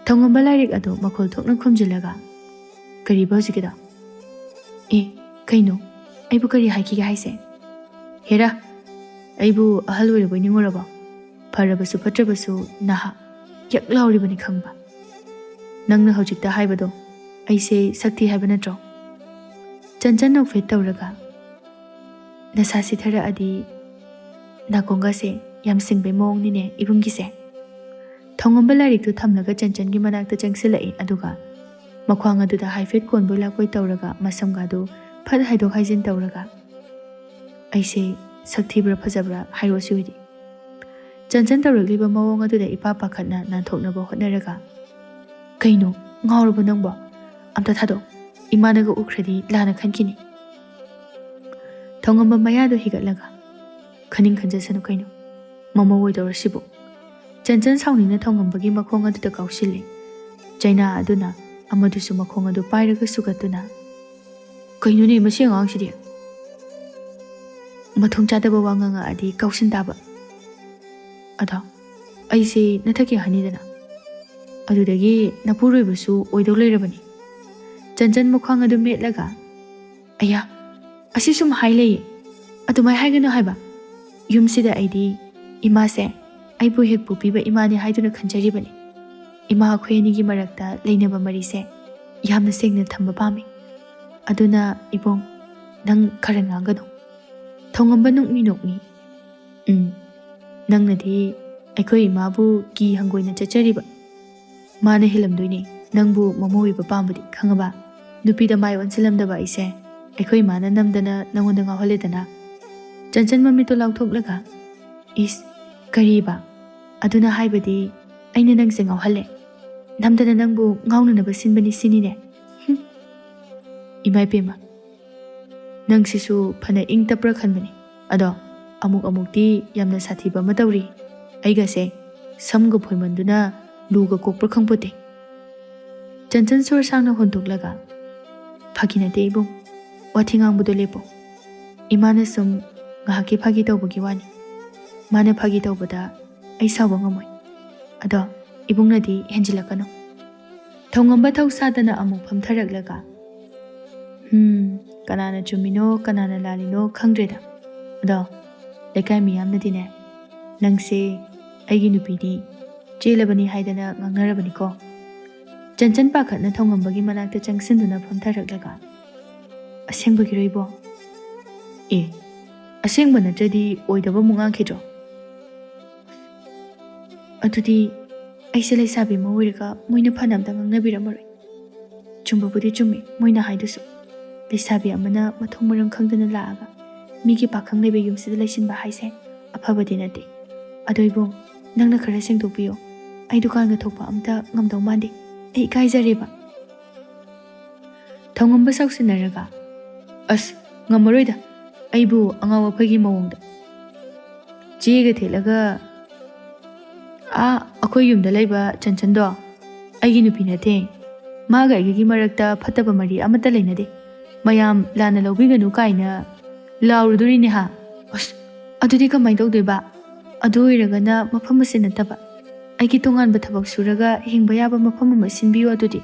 Speaker 1: thongamba larik adu makhol thokna khumjillaga kari bajigida kaino aibu kari haiki ga haise hera aibu ahal oirabo ningoraba pharabasu phatrabasu naha yaklauribani khangba nangna hojikta haibado aise sakti haiba natro. Chanchan no fet tawraga nasasi thara adi nakonga se yam singbe mong nine ibungi se. Thongamba larik tu thamlaga Chanchan gi manakta changsilai aduga makhwang aduda haifet konboi lakoi tawraga masamga du phat haidok haijin tawraga aise sakthibra phajabra hairosi widi. Chanchan tawragliba mawong aduda ipa pakhatna nanthoknaba hotnaraga kaino ngawrabo nangbo amta thado imanaga ukhradi lana khankini. Thongamba mayado higatlaga khaning khanjasanu kaino mama woidorasibu. Chanchan saunina thongambagi makhong aduda kaushili Chaina aduna amadusu makhong adu pairaga sugatuna kaino ne masi angangsidi mathong chadaba wanganga adi kausin daba ada aise nathaki hanidana adudagi napuroibasu oidok leirabani. Chanchan makhong adu metlaga aya asi sum hailei adumai haigano haiba yumsida aidi ima se aibu hekpu piba imani haiduna khanjaribani. Ima khoyani marakta leinaba marise yamna sengna thamba pami aduna ibong nang khara ngangano. Thongamba nukmi nukmi nangnadi aikhoi imabu ki hangoina chachariba mana hilamdoine nangbu mamoiba pambadi khangaba nupida mai onsilamdaba aise aikhoi mana namdana nangonda ngaholedana. Chanchan mamito lauthoklaga is kariba aduna haibadi aina nangse ngawhalle namdana nangbu ngawnanaba sinbani sinine. Imai pema nangsisu phana ing tapra khanbani ado amuk amukti yamna sathiba ma tawri aiga se samga phoimanduna luga kokpra khangpote. Chanchan sor sangna hontoklaga phagina te ibung wathingang budo lepo imana sum ngahaki phagi tawbagi wani mana phagi tawbada ai sawa ngamoi ado ibungnadi henjilakano. Thongamba thausadana amuk phamtharaklaga kanana chumino kanana lalino khangdreda ado lekai miyamnadine nangse aigi nupidi chelabani haidana ngangnarabani ko. Chanchan pakhatna thongambagi manakta changsinduna phamtharaklaga asengba giroibo asengba natradi oidaba mungang khidro adudi aise leisabi maoiraga moina phanamda ngangnabiramoroi. Chumbabudi chummi moina haidusu leisabi amana mathong marang khangdana laaga migi pakhang lebe yumsida leisinba haise afabadi nate adoibo nangna khara sengdokpiyo ai dukan ga thokpa amta ngamdau mandi ai kaizareba. Thongamba sausinaraga as ngamaroida aibu angawa phagi mawongda chega thelaga akhoi yumda laiba Chanchan do aigi nupi nate maga aigi marakta phataba mari amata leinade mayam lana lobiganu kaina lauruduri ha as adudi kamai tawdeba adu iragana mafam asina taba aigi tongan ba thabak suraga hingba yaba mafam ama sinbiyo adudi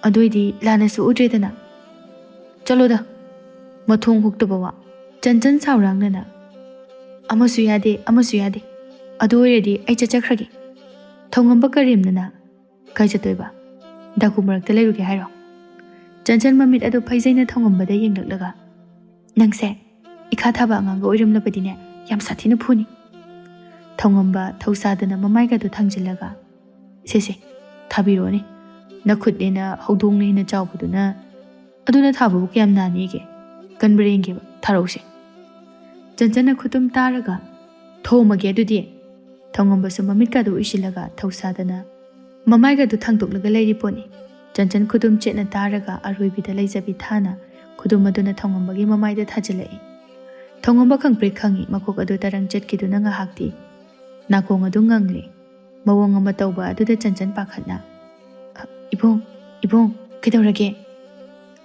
Speaker 1: adoidi lana su udredana chaloda mathong huktaba wa. Chanchan saurangnana amasu yade adu iradi ai chachakhragi. Thongamba karimnana kai chatoiba daku marakta leiruge hairo. Chanchan mamit adu phaijaina thongambada yenglaklaga nangse ikha thaba anganga oiramlabadine yam sathina phuni. Thongamba thausadana mamaiga du thangjillaga sese thabirone ꯅꯈꯨꯠꯅꯦꯅ ꯍꯧꯗꯣꯡꯅ ꯍꯦꯟꯅ ꯆꯥꯎꯕꯗꯨꯅ ꯑꯗꯨꯅ ꯊꯥꯕꯕꯨ ꯀꯌꯥꯝ ꯅꯥꯅꯤꯒꯦ ꯀꯟꯕ꯭ꯔꯥ ꯌꯦꯡꯒꯦꯕ ꯊꯥꯔꯛꯎꯁꯦ ꯆꯟꯆꯟꯅ ꯈꯨꯇꯨꯝ ꯇꯥꯔꯒ ꯊꯣꯝꯃꯒꯦ ꯑꯗꯨꯗꯤ ꯊꯧꯉꯝꯕꯁꯨ ꯃꯃꯤꯠꯀꯥꯗꯨ ꯎꯏꯁꯤꯜꯂꯒ ꯊꯧꯁꯥꯗꯅ ꯃꯃꯥꯏꯒꯗꯨ ꯊꯥꯡꯗꯣꯛꯂꯒ ꯂꯩꯔꯤ ꯄꯣꯠꯅꯤ ꯆꯟꯆꯟ ꯈꯨꯗꯨꯝ ꯆꯦꯠꯅ ꯇꯥꯔꯒ ꯑꯔꯣꯏꯕꯤꯗ ꯂꯩꯖꯕꯤ ꯊꯥꯅ ꯈꯨꯗꯨꯝ ꯑꯗꯨꯅ ꯊꯧꯉꯝꯕꯒꯤ ꯃꯃꯥꯏꯗ ꯊꯥꯖꯤꯜꯂꯛꯏ ꯊꯧꯉꯝꯕ ꯈꯪꯄ꯭ꯔꯦꯛ ꯈꯪꯏ ꯃꯀꯣꯛ ꯑꯗꯨ ꯇꯔꯪ ꯆꯠꯈꯤꯗꯨꯅ ꯉꯥꯏꯍꯥꯛꯇꯤ ꯅꯥꯀꯣꯡ ꯑꯗꯨ ꯉꯪꯂꯤ ꯃꯑꯣꯡ ꯑꯃ ꯇꯧꯕ ꯑꯗꯨꯗ ꯆꯟꯆꯟ ꯄꯥꯈꯠꯅ ꯏꯕꯨꯡ ꯀꯩꯗꯧꯔꯒꯦ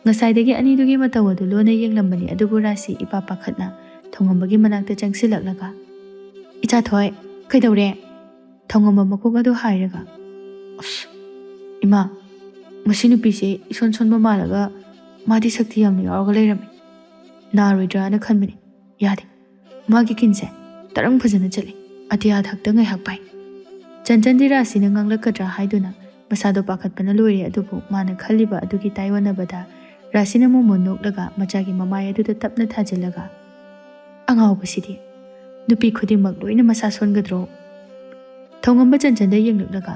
Speaker 1: ꯉꯁꯥꯏꯗꯒꯤ ꯑꯅꯤꯗꯨꯒꯤ ꯃꯇꯧ ꯑꯗꯨ ꯂꯣꯟꯅ ꯌꯦꯡꯂꯝꯕꯅꯤ ꯑꯗꯨꯕꯨ ꯔꯥꯁꯤ ꯏꯄꯥ ꯄꯥꯈꯠꯅ ꯊꯧꯉꯝꯕꯒꯤ ꯃꯅꯥꯛꯇ ꯆꯪꯁꯤꯜꯂꯛꯂꯒ ꯏꯆꯥꯊꯣꯏ ꯀꯩꯗꯧꯔꯦ ꯊꯧꯉꯝꯕ ꯃꯀꯣꯛ ꯑꯗꯨ ꯍꯥꯏꯔꯒ ꯑꯁ ꯏꯃꯥ ꯃꯁꯤ ꯅꯨꯄꯤꯁꯦ ꯏꯁꯣꯟ ꯁꯣꯟꯕ ꯃꯥꯜꯂꯒ ꯃꯥꯗꯤ ꯁꯛꯇꯤ ꯌꯥꯝꯅ ꯌꯥꯎꯔꯒ ꯂꯩꯔꯝꯃꯤ ꯅꯥꯔꯣꯏꯗ꯭ꯔꯥꯅ ꯈꯟꯕꯅꯤ ꯌꯥꯗꯦ ꯃꯥꯒꯤ ꯀꯤꯟꯁꯦ ꯇꯔꯪ ꯐꯖꯅ ꯆꯠꯂꯤ ꯑꯇꯤꯌꯥ ꯊꯛꯇ ꯉꯥꯏꯍꯥꯛ ꯄꯥꯏ ꯆꯟꯆꯟꯗꯤ ꯔꯥꯁꯤꯅ ꯉꯥꯡꯂꯛꯀꯗ꯭ꯔꯥ ꯍꯥꯏꯗꯨꯅ ꯃꯁꯥꯗꯣ ꯄꯥꯈꯠꯄꯅ ꯂꯣꯏꯔꯦ ꯑꯗꯨꯕꯨ ꯃꯥꯅ ꯈꯜꯂꯤꯕ ꯑꯗꯨꯒꯤ ꯇꯥꯏꯑꯣꯟꯅꯕꯗ ꯔꯥꯁꯤꯅ ꯃꯣꯃꯣꯟ ꯅꯣꯛꯂꯒ ꯃꯆꯥꯒꯤ ꯃꯃꯥꯏ ꯑꯗꯨꯗ ꯇꯞꯅ ꯊꯥꯖꯤꯜꯂꯒ ꯑꯉꯥꯎꯕꯁꯤꯗꯤ ꯅꯨꯄꯤ ꯈꯨꯗꯤꯡꯃꯛ ꯂꯣꯏꯅ ꯃꯁꯥ ꯁꯣꯟꯒꯗ꯭ꯔꯣ ꯊꯧꯉꯝꯕ ꯆꯟꯆꯟꯗ ꯌꯦꯡꯂꯛꯂꯒ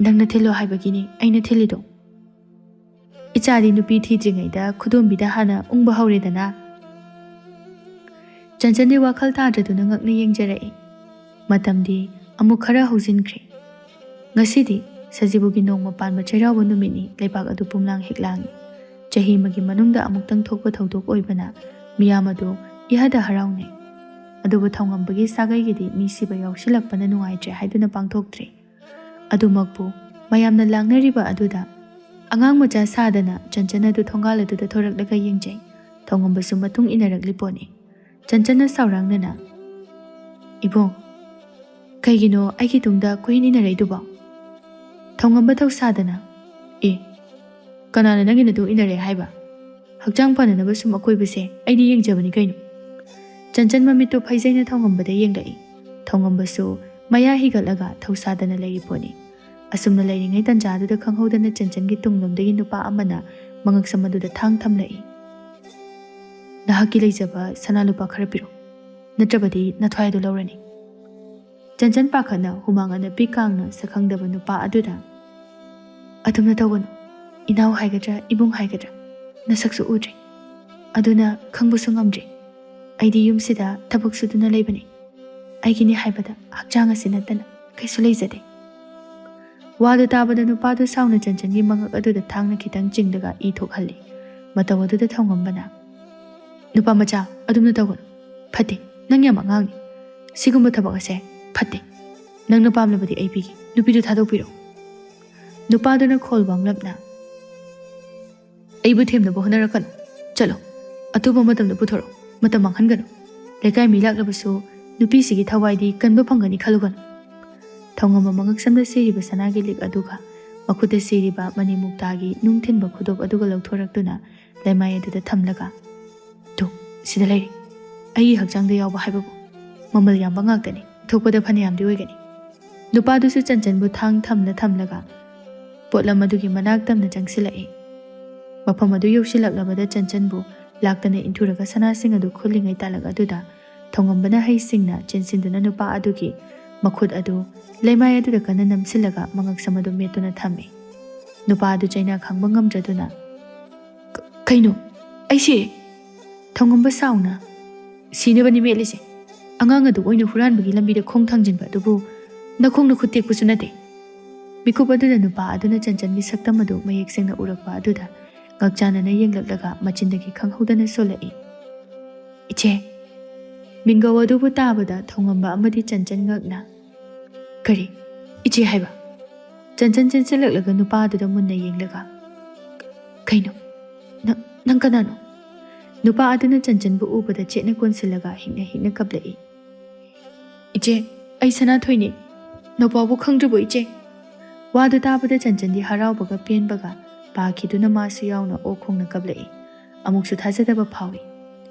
Speaker 1: ꯅꯪꯅ ꯊꯤꯜꯂꯣ ꯍꯥꯏꯕꯒꯤꯅꯤ ꯑꯩꯅ ꯊꯤꯜꯂꯤꯗꯣ ꯏꯆꯥꯗꯤ ꯅꯨꯄꯤ ꯊꯤꯗ꯭ꯔꯤꯉꯩꯗ ꯈꯨꯗꯣꯝꯕꯤꯗ ꯍꯥꯟꯅ ꯎꯪꯕ ꯍꯧꯔꯦꯗꯅ ꯆꯟꯆꯟꯗꯤ ꯋꯥꯈꯜ ꯇꯥꯗ꯭ꯔꯗꯨꯅ ꯉꯛꯅ ꯌꯦꯡꯖꯔꯛꯏ ꯃꯇꯝꯗꯤ ꯑꯃꯨꯛ ꯈꯔ ꯍꯧꯖꯤꯟꯈ꯭ꯔꯦ ꯉꯁꯤꯗꯤ ꯁꯖꯤꯕꯨꯒꯤ ꯅꯣꯡꯃ ꯄꯥꯟꯕ ꯆꯩꯔꯥꯎꯕ ꯅꯨꯃꯤꯠꯅꯤ ꯂꯩꯕꯥꯛ ꯑꯗꯨ ꯄꯨꯝꯂꯥꯡ ꯍꯤꯛꯂꯥꯡꯏ ꯆꯍꯤ ꯑꯃꯒꯤ ꯃꯅꯨꯡꯗ ꯑꯃꯨꯛꯇꯪ ꯊꯣꯛꯄ ꯊꯧꯗꯣꯛ ꯑꯣꯏꯕꯅ ꯃꯤꯌꯥꯝ ꯑꯗꯨ ꯏꯍꯗ ꯍꯔꯥꯎꯅꯩ ꯑꯗꯨꯕꯨ ꯊꯧꯉꯝꯕꯒꯤ ꯁꯥꯒꯩꯒꯤꯗꯤ ꯃꯤ ꯁꯤꯕ ꯌꯥꯎꯁꯤꯜꯂꯛꯄꯅ ꯅꯨꯡꯉꯥꯏꯇ꯭ꯔꯦ ꯍꯥꯏꯗꯨꯅ ꯄꯥꯡꯊꯣꯛꯇ꯭ꯔꯤ ꯑꯗꯨꯃꯛꯄꯨ ꯃꯌꯥꯝꯅ ꯂꯥꯡꯅꯔꯤꯕ ꯑꯗꯨꯗ ꯑꯉꯥꯡ ꯃꯆꯥ ꯁꯥꯗꯅ ꯆꯟꯆꯟ ꯑꯗꯨ ꯊꯣꯡꯒꯥꯜ ꯑꯗꯨꯗ ꯊꯣꯔꯛꯂꯒ ꯌꯦꯡꯖꯩ ꯊꯧꯉꯝꯕꯁꯨ ꯃꯇꯨꯡ ꯏꯟꯅꯔꯛꯂꯤ ꯄꯣꯠꯅꯤ ꯆꯟꯆꯟꯅ ꯁꯥꯎꯔꯥꯡꯅꯅ ꯏꯕꯨꯡ ꯀꯩꯒꯤꯅꯣ ꯑꯩꯒꯤ ꯇꯨꯡꯗ ꯀꯨꯏꯟ ꯏꯟꯅꯔꯛꯏꯗꯨꯕꯣ ꯊꯧꯉꯝꯕ ꯊꯧꯁꯥꯗꯅ ꯀꯅꯥꯅ ꯅꯪꯒꯤ ꯅꯇꯨꯡ ꯏꯟꯅꯔꯦ ꯍꯥꯏꯕ ꯍꯛꯆꯥꯡ ꯐꯅꯅꯕ ꯁꯨꯝ ꯑꯀꯣꯏꯕꯁꯦ ꯑꯩꯗꯤ ꯌꯦꯡꯖꯕꯅꯤ ꯀꯩꯅꯣ ꯆꯟꯆꯟ ꯃꯃꯤꯠꯇꯨ ꯐꯩꯖꯩꯅ ꯊꯧꯉꯝꯕꯗ ꯌꯦꯡꯂꯛꯏ ꯊꯧꯉꯝꯕꯁꯨ ꯃꯌꯥ ꯍꯤꯒꯠꯂꯒ ꯊꯧꯁꯥꯗꯅ ꯂꯩꯔꯤ ꯄꯣꯠꯅꯤ ꯑꯁꯨꯝꯅ ꯂꯩꯔꯤꯉꯩ ꯇꯟꯖꯥꯗꯨꯗ ꯈꯪꯍꯧꯗꯅ ꯆꯟꯆꯟꯒꯤ ꯇꯨꯡꯂꯣꯝꯗꯒꯤ ꯅꯨꯄꯥ ꯑꯃꯅ ꯃꯉꯛꯁꯝ ꯑꯗꯨꯗ ꯊꯥꯡ ꯊꯝꯂꯛꯏ ꯅꯍꯥꯛꯀꯤ ꯂꯩꯖꯕ ꯁꯅꯥ ꯂꯨꯄꯥ ꯈꯔ ꯄꯤꯔꯣ ꯅꯠꯇ꯭ꯔꯕꯗꯤ ꯅꯊ꯭ꯋꯥꯏ ꯑꯗꯨ ꯂꯧꯔꯅꯤ ꯆꯟꯆꯟ ꯄꯥꯈꯠꯅ ꯍꯨꯃꯥꯡ ꯑꯅꯞꯄꯤ ꯀꯥꯡꯅ ꯁꯛꯈꯪꯗꯕ ꯅꯨꯄꯥ ꯑꯗꯨꯗ ꯑꯗꯨꯝꯅ ꯇꯧꯒꯅꯨ ꯏꯅꯥꯎ ꯍꯥꯏꯒꯗ꯭ꯔꯥ ꯏꯕꯨꯡ ꯍꯥꯏꯒꯗ꯭ꯔꯥ ꯅꯁꯛꯁꯨ ꯎꯗ꯭ꯔꯤ ꯑꯗꯨꯅ ꯈꯪꯕꯁꯨ ꯉꯝꯗ꯭ꯔꯤ ꯑꯩꯗꯤ ꯌꯨꯝꯁꯤꯗ ꯊꯕꯛ ꯁꯨꯗꯨꯅ ꯂꯩꯕꯅꯤ ꯑꯩꯒꯤꯅꯤ ꯍꯥꯏꯕꯗ ꯍꯛꯆꯥꯡ ꯑꯁꯤ ꯅꯠꯇꯅ ꯀꯩꯁꯨ ꯂꯩꯖꯗꯦ ꯋꯥꯗꯨ ꯇꯥꯕꯗ ꯅꯨꯄꯥꯗꯨ ꯁꯥꯎꯅ ꯆꯟꯆꯟꯒꯤ ꯃꯉꯛ ꯑꯗꯨꯗ ꯊꯥꯡꯅ ꯈꯤꯇꯪ ꯆꯤꯡꯂꯒ ꯏ ꯊꯣꯛꯍꯜꯂꯤ ꯃꯇꯧ ꯑꯗꯨꯗ ꯊꯧꯉꯝꯕꯅ ꯅꯨꯄꯥ ꯃꯆꯥ ꯑꯗꯨꯝꯅ ꯇꯧꯒꯅꯨ ꯐꯠꯇꯦ ꯅꯪ ꯌꯥꯝ ꯑꯉꯥꯡꯅꯤ ꯁꯤꯒꯨꯝꯕ ꯊꯕꯛ ꯑꯁꯦ ꯐꯠꯇꯦ ꯅꯪꯅ ꯄꯥꯝꯂꯕꯗꯤ ꯑꯩ ꯄꯤꯒꯦ ꯅꯨꯄꯤꯗꯨ ꯊꯥꯗꯣꯛꯄꯤꯔꯣ ꯅꯨꯄꯥꯗꯨꯅ ꯈꯣꯜ ꯋꯥꯡꯂꯞꯅ ꯑꯩꯕꯨ ꯊꯦꯝꯅꯕ ꯍꯣꯠꯅꯔꯛꯀꯅꯨ ꯆꯠꯂꯣ ꯑꯊꯨꯕ ꯃꯇꯝꯗ ꯄꯨꯊꯣꯔꯛꯑꯣ ꯃꯇꯝ ꯃꯥꯡꯍꯟꯒꯅꯨ ꯂꯩꯀꯥꯏ ꯃꯤ ꯂꯥꯛꯂꯕꯁꯨ ꯅꯨꯄꯤꯁꯤꯒꯤ ꯊꯋꯥꯏꯗꯤ ꯀꯟꯕ ꯐꯪꯒꯅꯤ ꯈꯜꯂꯨꯒꯅꯨ ꯊꯧꯉꯝꯕ ꯃꯉꯛꯁꯝꯗ ꯁꯤꯔꯤꯕ ꯁꯅꯥꯒꯤ ꯂꯤꯛ ꯑꯗꯨꯒ ꯃꯈꯨꯠꯇ ꯁꯤꯔꯤꯕ ꯃꯅꯤ ꯃꯨꯛꯇꯥꯒꯤ ꯅꯨꯡ ꯊꯤꯟꯕ ꯈꯨꯗꯣꯞ ꯑꯗꯨꯒ ꯂꯧꯊꯣꯔꯛꯇꯨꯅ ꯂꯩꯃꯥꯏ ꯑꯗꯨꯗ ꯊꯝꯂꯒ ꯇꯨ ꯁꯤꯗ ꯂꯩꯔꯤ ꯑꯩꯒꯤ ꯍꯛꯆꯥꯡꯗ ꯌꯥꯎꯕ ꯍꯥꯏꯕꯕꯨ ꯃꯃꯜ ꯌꯥꯝꯕ ꯉꯥꯛꯇꯅꯤ ꯊꯣꯛꯄꯗ ꯐꯅꯌꯥꯝꯗꯤ ꯑꯣꯏꯒꯅꯤ ꯅꯨꯄꯥꯗꯨꯁꯨ ꯆꯟꯆꯟꯕꯨ ꯊꯥꯡ ꯊꯝꯂꯒ ꯄꯣꯠꯂꯝ ꯑꯗꯨꯒꯤ ꯃꯅꯥꯛ ꯇꯝꯅ ꯆꯪꯁꯤꯜꯂꯛꯏ ꯃꯐꯝ ꯑꯗꯨ ꯌꯧꯁꯤꯜꯂꯛꯂꯕꯗ ꯆꯟꯆꯟꯕು ꯂꯥꯛꯇꯅ ꯏꯟꯊꯨꯔꯒ ꯁꯅꯥꯁꯤꯡ ꯑꯗꯨ ꯈꯨꯜꯂꯤꯉꯩ ꯇꯥꯂꯛ ꯑꯗꯨꯗ ꯊꯧꯉꯝꯕꯅ ꯍꯩꯁꯤꯡꯅ ꯆꯦꯟꯁꯤꯟꯗꯨꯅ ꯅꯨꯄꯥ ꯑꯗꯨꯒꯤ ꯃꯈꯨꯠ ꯑꯗꯨ ꯂꯩꯃꯥꯏ ꯑꯗꯨꯗ ꯀꯟꯅ ꯅꯝꯁꯤꯜꯂꯒ ꯃꯉꯛꯁꯝ ꯑꯗꯨ ꯃꯦꯠꯇꯨꯅ ꯊꯝꯃꯤ ꯅꯨꯄꯥ ꯑꯗꯨ ꯆꯩꯅꯥ ꯈꯥꯡꯕ ꯉꯝꯗ꯭ꯔꯗꯨꯅ ꯀꯩꯅꯣ ꯑꯩꯁꯦ ꯊꯧꯉꯝꯕ ꯁꯥꯎꯅ ꯁꯤꯅꯕꯅꯤ ꯃꯦꯠꯂꯤꯁꯦ ꯑꯉꯥꯡ ꯑꯗꯨ ꯑꯣꯏꯅ ꯍꯨꯔꯥꯟꯕꯒꯤ ꯂꯝꯕꯤꯗ ꯈꯣꯡ ꯊꯥꯡꯖꯤꯟꯕ ꯑꯗꯨꯕꯨ ꯅꯈꯣꯡꯅ ꯈꯨꯠ ꯇꯦꯛꯄꯁꯨ ꯅꯠꯇꯦ ꯃꯤꯀꯨꯞ ꯑꯗꯨꯗ ꯅꯨꯄꯥ ꯑꯗꯨꯅ ꯆꯟꯆꯟꯒꯤ ꯁꯛꯇꯝ ꯑꯗꯨ ꯃꯌꯦꯛ ꯁꯦꯡꯅ ꯎꯔꯛꯄ ꯑꯗꯨꯗ ꯉꯛꯆꯥꯟꯅꯅ ꯌꯦꯡꯂꯛꯂꯒ ꯃꯆꯤꯟꯗꯒꯤ ꯈꯪꯍꯧꯗꯅ ꯁꯣꯜꯂꯛꯏ ꯏꯆꯦ ꯃꯤꯡꯒꯧ ꯑꯗꯨꯕꯨ ꯇꯥꯕꯗ ꯊꯧꯉꯝꯕ ꯑꯃꯗꯤ ꯆꯟꯆꯟ ꯉꯛꯅ ꯀꯔꯤ ꯏꯆꯦ ꯍꯥꯏꯕ ꯆꯟꯆꯟ ꯆꯦꯟꯁꯤꯜꯂꯛꯂꯒ ꯅꯨꯄꯥ ꯑꯗꯨꯗ ꯃꯨꯟꯅ ꯌꯦꯡꯂꯒ ꯀꯩꯅꯣ ꯅꯪ ꯀꯅꯥꯅꯣ ꯅꯨꯄꯥ ꯑꯗꯨꯅ ꯆꯟꯆꯟꯕꯨ ꯎꯕꯗ ꯆꯦꯠꯅ ꯀꯣꯟꯁꯤꯜꯂꯒ ꯍꯤꯛꯅ ꯍꯤꯛꯅ ꯀꯞꯂꯛꯏ ꯏꯆꯦ ꯑꯩ ꯁꯅꯥꯊꯣꯏꯅꯤ ꯅꯧꯄꯥꯕꯨ ꯈꯪꯗ꯭ꯔꯤꯕꯣ ꯏꯆꯦ ꯋꯥꯗꯨ ꯇꯥꯕꯗ ꯆꯟꯆꯟꯗꯤ ꯍꯔꯥꯎꯕꯒ ꯄꯦꯟꯕꯒ ꯄꯥꯈꯤꯗꯨꯅ ꯃꯥꯁꯨ ꯌꯥꯎꯅ ꯑꯣꯛ ꯈꯣꯡꯅ ꯀꯞꯂꯛꯏ ꯑꯃꯨꯛꯁꯨ ꯊꯥꯖꯗꯕ ꯐꯥꯎꯏ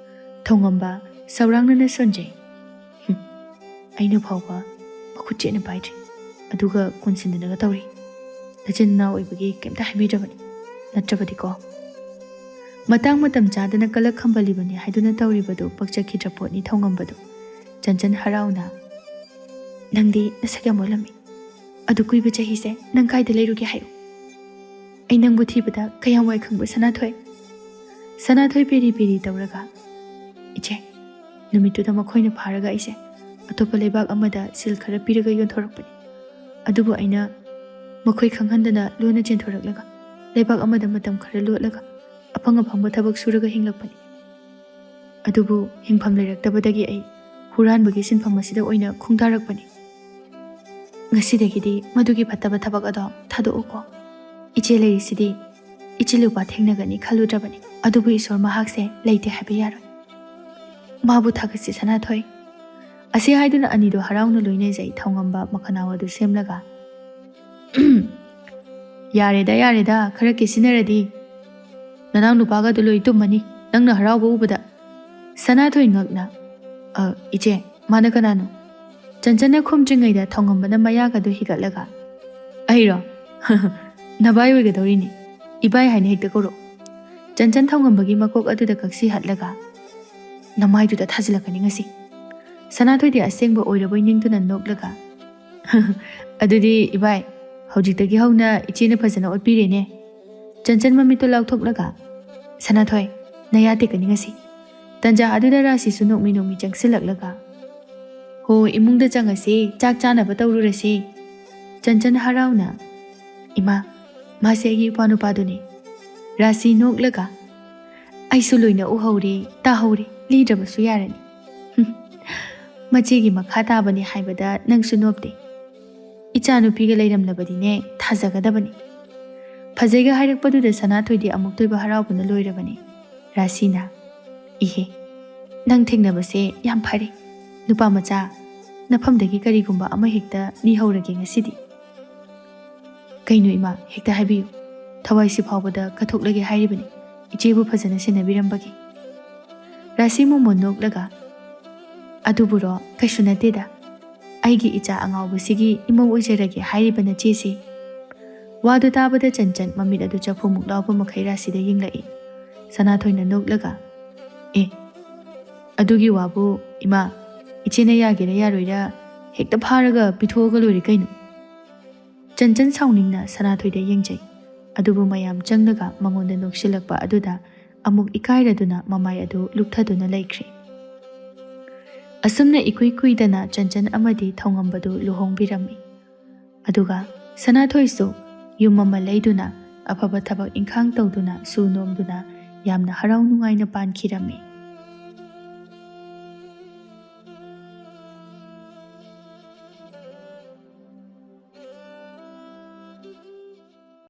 Speaker 1: ꯊꯧꯉꯝꯕ ꯁꯧꯔꯥꯡꯅꯅ ꯁꯣꯟꯖꯩ ꯑꯩꯅ ꯐꯥꯎꯕ ꯃꯈꯨꯠ ꯆꯦꯠꯅ ꯄꯥꯏꯗ꯭ꯔꯤ ꯑꯗꯨꯒ ꯀꯣꯟꯁꯤꯟꯗꯅꯒ ꯇꯧꯔꯤ ꯅꯆꯤꯟ ꯅꯅꯥꯎ ꯑꯣꯏꯕꯒꯤ ꯀꯩꯝꯇ ꯍꯥꯏꯕꯤꯗ꯭ꯔꯕꯅꯤ ꯅꯠꯇ꯭ꯔꯕꯗꯤꯀꯣ ꯃꯇꯥꯡ ꯃꯇꯝ ꯆꯥꯗꯅ ꯀꯂꯛ ꯈꯝꯕꯜꯂꯤꯕꯅꯤ ꯍꯥꯏꯗꯨꯅ ꯇꯧꯔꯤꯕꯗꯨ ꯄꯛꯆꯈꯤꯗ꯭ꯔ ꯄꯣꯠꯅꯤ ꯊꯧꯉꯝꯕꯗꯨ ꯆꯟꯆꯟ ꯍꯔꯥꯎꯅ ꯅꯪꯗꯤ ꯅꯁꯛ ꯌꯥꯝ ꯑꯣꯜꯂꯝꯃꯤ ꯑꯗꯨ ꯀꯨꯏꯕ ꯆꯍꯤꯁꯦ ꯅꯪ ꯀꯥꯏꯗ ꯂꯩꯔꯨꯒꯦ ꯍꯥꯏꯌꯨ? ꯑꯩ ꯅꯪꯕꯨ ꯊꯤꯕꯗ ꯀꯌꯥꯝ ꯋꯥꯏ ꯈꯪꯕ꯭ꯔ ꯁꯅꯥꯊꯣꯏ? ꯁꯅꯥꯊꯣꯏ ꯄꯦꯔꯤ ꯄꯦꯔꯤ ꯇꯧꯔꯒ, ꯏꯆꯦ, ꯅꯨꯃꯤꯠꯇꯨꯗ ꯃꯈꯣꯏꯅ ꯐꯥꯔꯒ ꯑꯩꯁꯦ ꯑꯇꯣꯞꯄ ꯂꯩꯕꯥꯛ ꯑꯃꯗ ꯁꯤꯜ ꯈꯔ ꯄꯤꯔꯒ ꯌꯣꯟꯊꯣꯔꯛꯄꯅꯤ. ꯑꯗꯨꯕꯨ ꯑꯩꯅ ꯃꯈꯣꯏ ꯈꯪꯍꯟꯗꯅ ꯂꯣꯟꯅ ꯆꯦꯟꯊꯣꯔꯛꯂꯒ ꯂꯩꯕꯥꯛ ꯑꯃꯗ ꯃꯇꯝ ꯈꯔ ꯂꯣꯠꯂꯒ ꯑꯐꯪ ꯑꯐꯪꯕ ꯊꯕꯛ ꯁꯨꯔꯒ ꯍꯤꯡꯂꯛꯄꯅꯤ. ꯑꯗꯨꯕꯨ ꯍꯤꯡꯐꯝ ꯂꯩꯔꯛꯇꯕꯗꯒꯤ ꯑꯩ ꯍꯨꯔꯥꯟꯕꯒꯤ ꯁꯤꯟꯐꯝ ꯑꯁꯤꯗ ꯑꯣꯏꯅ ꯈꯣꯡꯗꯥꯔꯛꯄꯅꯤ. ꯉꯁꯤꯗꯒꯤꯗꯤ ꯃꯗꯨꯒꯤ ꯐꯠꯇꯕ ꯊꯕꯛ ꯑꯗꯣ ꯊꯥꯗꯣꯛꯎꯀꯣ. ꯏꯆꯦ ꯂꯩꯔꯤꯁꯤꯗꯤ ꯏꯆꯤꯜꯂꯨꯄꯥ ꯊꯦꯡꯅꯒꯅꯤ ꯈꯜꯂꯨꯗ꯭ꯔꯕꯅꯤ. ꯑꯗꯨꯕꯨ ꯏꯁꯣꯔ ꯃꯍꯥꯛꯁꯦ ꯂꯩꯇꯦ ꯍꯥꯏꯕ ꯌꯥꯔꯣꯏ. ꯃꯥꯕꯨ ꯊꯥꯒꯠꯁꯤ ꯁꯅꯥꯊꯣꯏ. ꯑꯁꯤ ꯍꯥꯏꯗꯨꯅ ꯑꯅꯤꯗꯣ ꯍꯔꯥꯎꯅ ꯂꯣꯏꯅꯖꯩ ꯊꯧꯉꯝꯕ ꯃꯈꯅꯥꯎ ꯑꯗꯨ ꯁꯦꯝꯂꯒ. ꯌꯥꯔꯦꯗ ꯌꯥꯔꯦꯗ, ꯈꯔ ꯀꯦꯁꯤꯟꯅꯔꯗꯤ ꯅꯅꯥꯎ ꯅꯨꯄꯥꯒꯗꯣ ꯂꯣꯏ ꯇꯨꯝꯃꯅꯤ ꯅꯪꯅ ꯍꯔꯥꯎꯕ ꯎꯕꯗ. ꯁꯅꯥꯊꯣꯏ ꯉꯛꯅ, ꯏꯆꯦ, ꯃꯥꯅ ꯀꯅꯥꯅꯣ? ꯆꯟꯆꯟꯅ ꯈꯨꯝꯗ꯭ꯔꯤꯉꯩꯗ ꯊꯧꯉꯝꯕꯅ ꯃꯌꯥꯒꯗꯨ ꯍꯤꯒꯠꯂꯒ, ꯑꯩꯔꯣ? ꯅꯕꯥꯏ ꯑꯣꯏꯒꯗꯧꯔꯤꯅꯤ. ꯏꯕꯥꯏ ꯍꯥꯏꯅ ꯍꯦꯛꯇ ꯀꯧꯔꯛꯑꯣ. ꯆꯟꯆꯟ ꯊꯧꯉꯝꯕꯒꯤ ꯃꯀꯣꯛ ꯑꯗꯨꯗ ꯀꯛꯁꯤ ꯍꯠꯂꯒ, ꯅꯃꯥꯏꯗꯨꯗ ꯊꯥꯖꯤꯜꯂꯛꯀꯅꯤ ꯉꯁꯤ. ꯁꯅꯥꯊꯣꯏꯗꯤ ꯑꯁꯦꯡꯕ ꯑꯣꯏꯔꯕꯣꯏ ꯅꯤꯡꯗꯨꯅ ꯅꯣꯛꯂꯒ, ꯑꯗꯨꯗꯤ ꯏꯕꯥꯏ, ꯍꯧꯖꯤꯛꯇꯒꯤ ꯍꯧꯅ ꯏꯆꯦꯅ ꯐꯖꯅ ꯑꯣꯠꯄꯤꯔꯦꯅꯦ. ꯆꯟꯆꯟ ꯃꯃꯤꯠꯇꯣ ꯂꯥꯎꯊꯣꯛꯂꯒ, ꯁꯅꯥꯊꯣꯏ, ꯅꯌꯥ ꯇꯦꯛꯀꯅꯤ ꯉꯁꯤ. ꯇꯟꯖꯥ ꯑꯗꯨꯗ ꯔꯥꯁꯤꯁꯨ ꯅꯣꯛꯃꯤ ꯅꯣꯛꯃꯤ ꯆꯪꯁꯤꯜꯂꯛꯂꯒ, ꯍꯣ, ꯏꯃꯨꯡꯗ ꯆꯪꯉꯁꯤ, ꯆꯥꯛ ꯆꯥꯅꯕ ꯇꯧꯔꯨꯔꯁꯤ. ꯆꯟꯆꯟ ꯍꯔꯥꯎꯅ, ꯏꯃꯥ, ꯃꯥꯁꯦ ꯑꯩꯒꯤ ꯏꯄ꯭ꯋꯥꯅꯨꯄꯥꯗꯨꯅꯤ. ꯔꯥꯁꯤ ꯅꯣꯛꯂꯒ, ꯑꯩꯁꯨ ꯂꯣꯏꯅ ꯎꯍꯧꯔꯦ, ꯇꯥꯍꯧꯔꯦ, ꯂꯤꯗ꯭ꯔꯕꯁꯨ ꯌꯥꯔꯅꯤ. ꯃꯆꯦꯒꯤ ꯃꯈꯥ ꯇꯥꯕꯅꯤ ꯍꯥꯏꯕꯗ ꯅꯪꯁꯨ ꯅꯣꯞꯇꯦ. ꯏꯆꯥꯅꯨꯄꯤꯒ ꯂꯩꯔꯝꯂꯕꯗꯤꯅꯦ ꯊꯥꯖꯒꯗꯕꯅꯤ. ꯐꯖꯩꯒ ꯍꯥꯏꯔꯛꯄꯗꯨꯗ ꯁꯅꯥꯊꯣꯏꯗꯤ ꯑꯃꯨꯛꯇꯣꯏꯕ ꯍꯔꯥꯎꯕꯅ ꯂꯣꯏꯔꯕꯅꯤ. ꯔꯥꯁꯤꯅ, ꯏꯍꯦ, ꯅꯪ ꯊꯦꯡꯅꯕꯁꯦ ꯌꯥꯝ ꯐꯔꯦ. ꯅꯨꯄꯥ ꯃꯆꯥ, ꯅꯐꯝꯗꯒꯤ ꯀꯔꯤꯒꯨꯝꯕ ꯑꯃ ꯍꯦꯛꯇ ꯅꯤꯍꯧꯔꯒꯦ ꯉꯁꯤꯗꯤ. ꯀꯩꯅꯣ ꯏꯃꯥ, ꯍꯦꯛꯇ ꯍꯥꯏꯕꯤꯌꯨ. ꯊꯋꯥꯏꯁꯤ ꯐꯥꯎꯕꯗ ꯀꯠꯊꯣꯛꯂꯒꯦ ꯍꯥꯏꯔꯤꯕꯅꯤ, ꯏꯆꯦꯕꯨ ꯐꯖꯅ ꯁꯦꯟꯅꯕꯤꯔꯝꯕꯒꯤ. ꯔꯥꯁꯤ ꯃꯣꯃꯣꯟ ꯅꯣꯛꯂꯒ, ꯑꯗꯨꯕꯨꯔꯣ, ꯀꯩꯁꯨ ꯅꯠꯇꯦꯗ. ꯑꯩꯒꯤ ꯏꯆꯥ ꯑꯉꯥꯎꯕꯁꯤꯒꯤ ꯏꯃꯧ ꯑꯣꯏꯖꯔꯒꯦ ꯍꯥꯏꯔꯤꯕ ꯅꯆꯦꯁꯤ. ꯋꯥꯗꯨ ꯇꯥꯕꯗ ꯆꯟꯆꯟ ꯃꯃꯤꯠ ꯑꯗꯨ ꯆꯐꯨꯃꯨꯛ ꯂꯥꯎꯕ ꯃꯈꯩ ꯔꯥꯁꯤꯗ ꯌꯦꯡꯂꯛꯏ. ꯁꯅꯥꯊꯣꯏꯅ ꯅꯣꯛꯂꯒ, ꯑꯗꯨꯒꯤ ꯋꯥꯕꯨ ꯏꯃꯥ, ꯏꯆꯦꯅ ꯌꯥꯒꯦꯔꯥ ꯌꯥꯔꯣꯏꯔꯥ ꯍꯦꯛꯇ ꯐꯥꯔꯒ ꯄꯤꯊꯣꯛꯑꯒ ꯂꯣꯏꯔꯦ ꯀꯩꯅꯣ. ꯆꯟꯆꯟ ꯁꯥꯎꯅꯤꯡꯅ ꯁꯅꯥꯊꯣꯏꯗ ꯌꯦꯡꯖꯩ. ꯑꯗꯨꯕꯨ ꯃꯌꯥꯝ ꯆꯪꯂꯒ ꯃꯉꯣꯟꯗ ꯅꯣꯛꯁꯤꯜꯂꯛꯄ ꯑꯗꯨꯗ ꯑꯃꯨꯛ ꯏꯀꯥꯏꯔꯗꯨꯅ ꯃꯃꯥꯏ ꯑꯗꯨ ꯂꯨꯞꯊꯗꯨꯅ ꯂꯩꯈ꯭ꯔꯦ. ꯑꯁꯨꯝꯅ ꯏꯀꯨꯏ ꯀꯨꯏꯗꯅ ꯆꯟꯆꯟ ꯑꯃꯗꯤ ꯊꯧꯉꯝꯕꯗꯨ ꯂꯨꯍꯣꯡꯕꯤꯔꯝꯃꯤ. ꯑꯗꯨꯒ ꯁꯅꯥꯊꯣꯏꯁꯨ ꯌꯨꯝ ꯑꯃ ꯂꯩꯗꯨꯅ ꯑꯐꯕ ꯊꯕꯛ ꯏꯪꯈꯥꯡ ꯇꯧꯗꯨꯅ ꯁꯨ ꯅꯣꯝꯗꯨꯅ ꯌꯥꯝꯅ ꯍꯔꯥꯎ ꯅꯨꯡꯉꯥꯏꯅ ꯄꯥꯟꯈꯤꯔꯝꯃꯤ.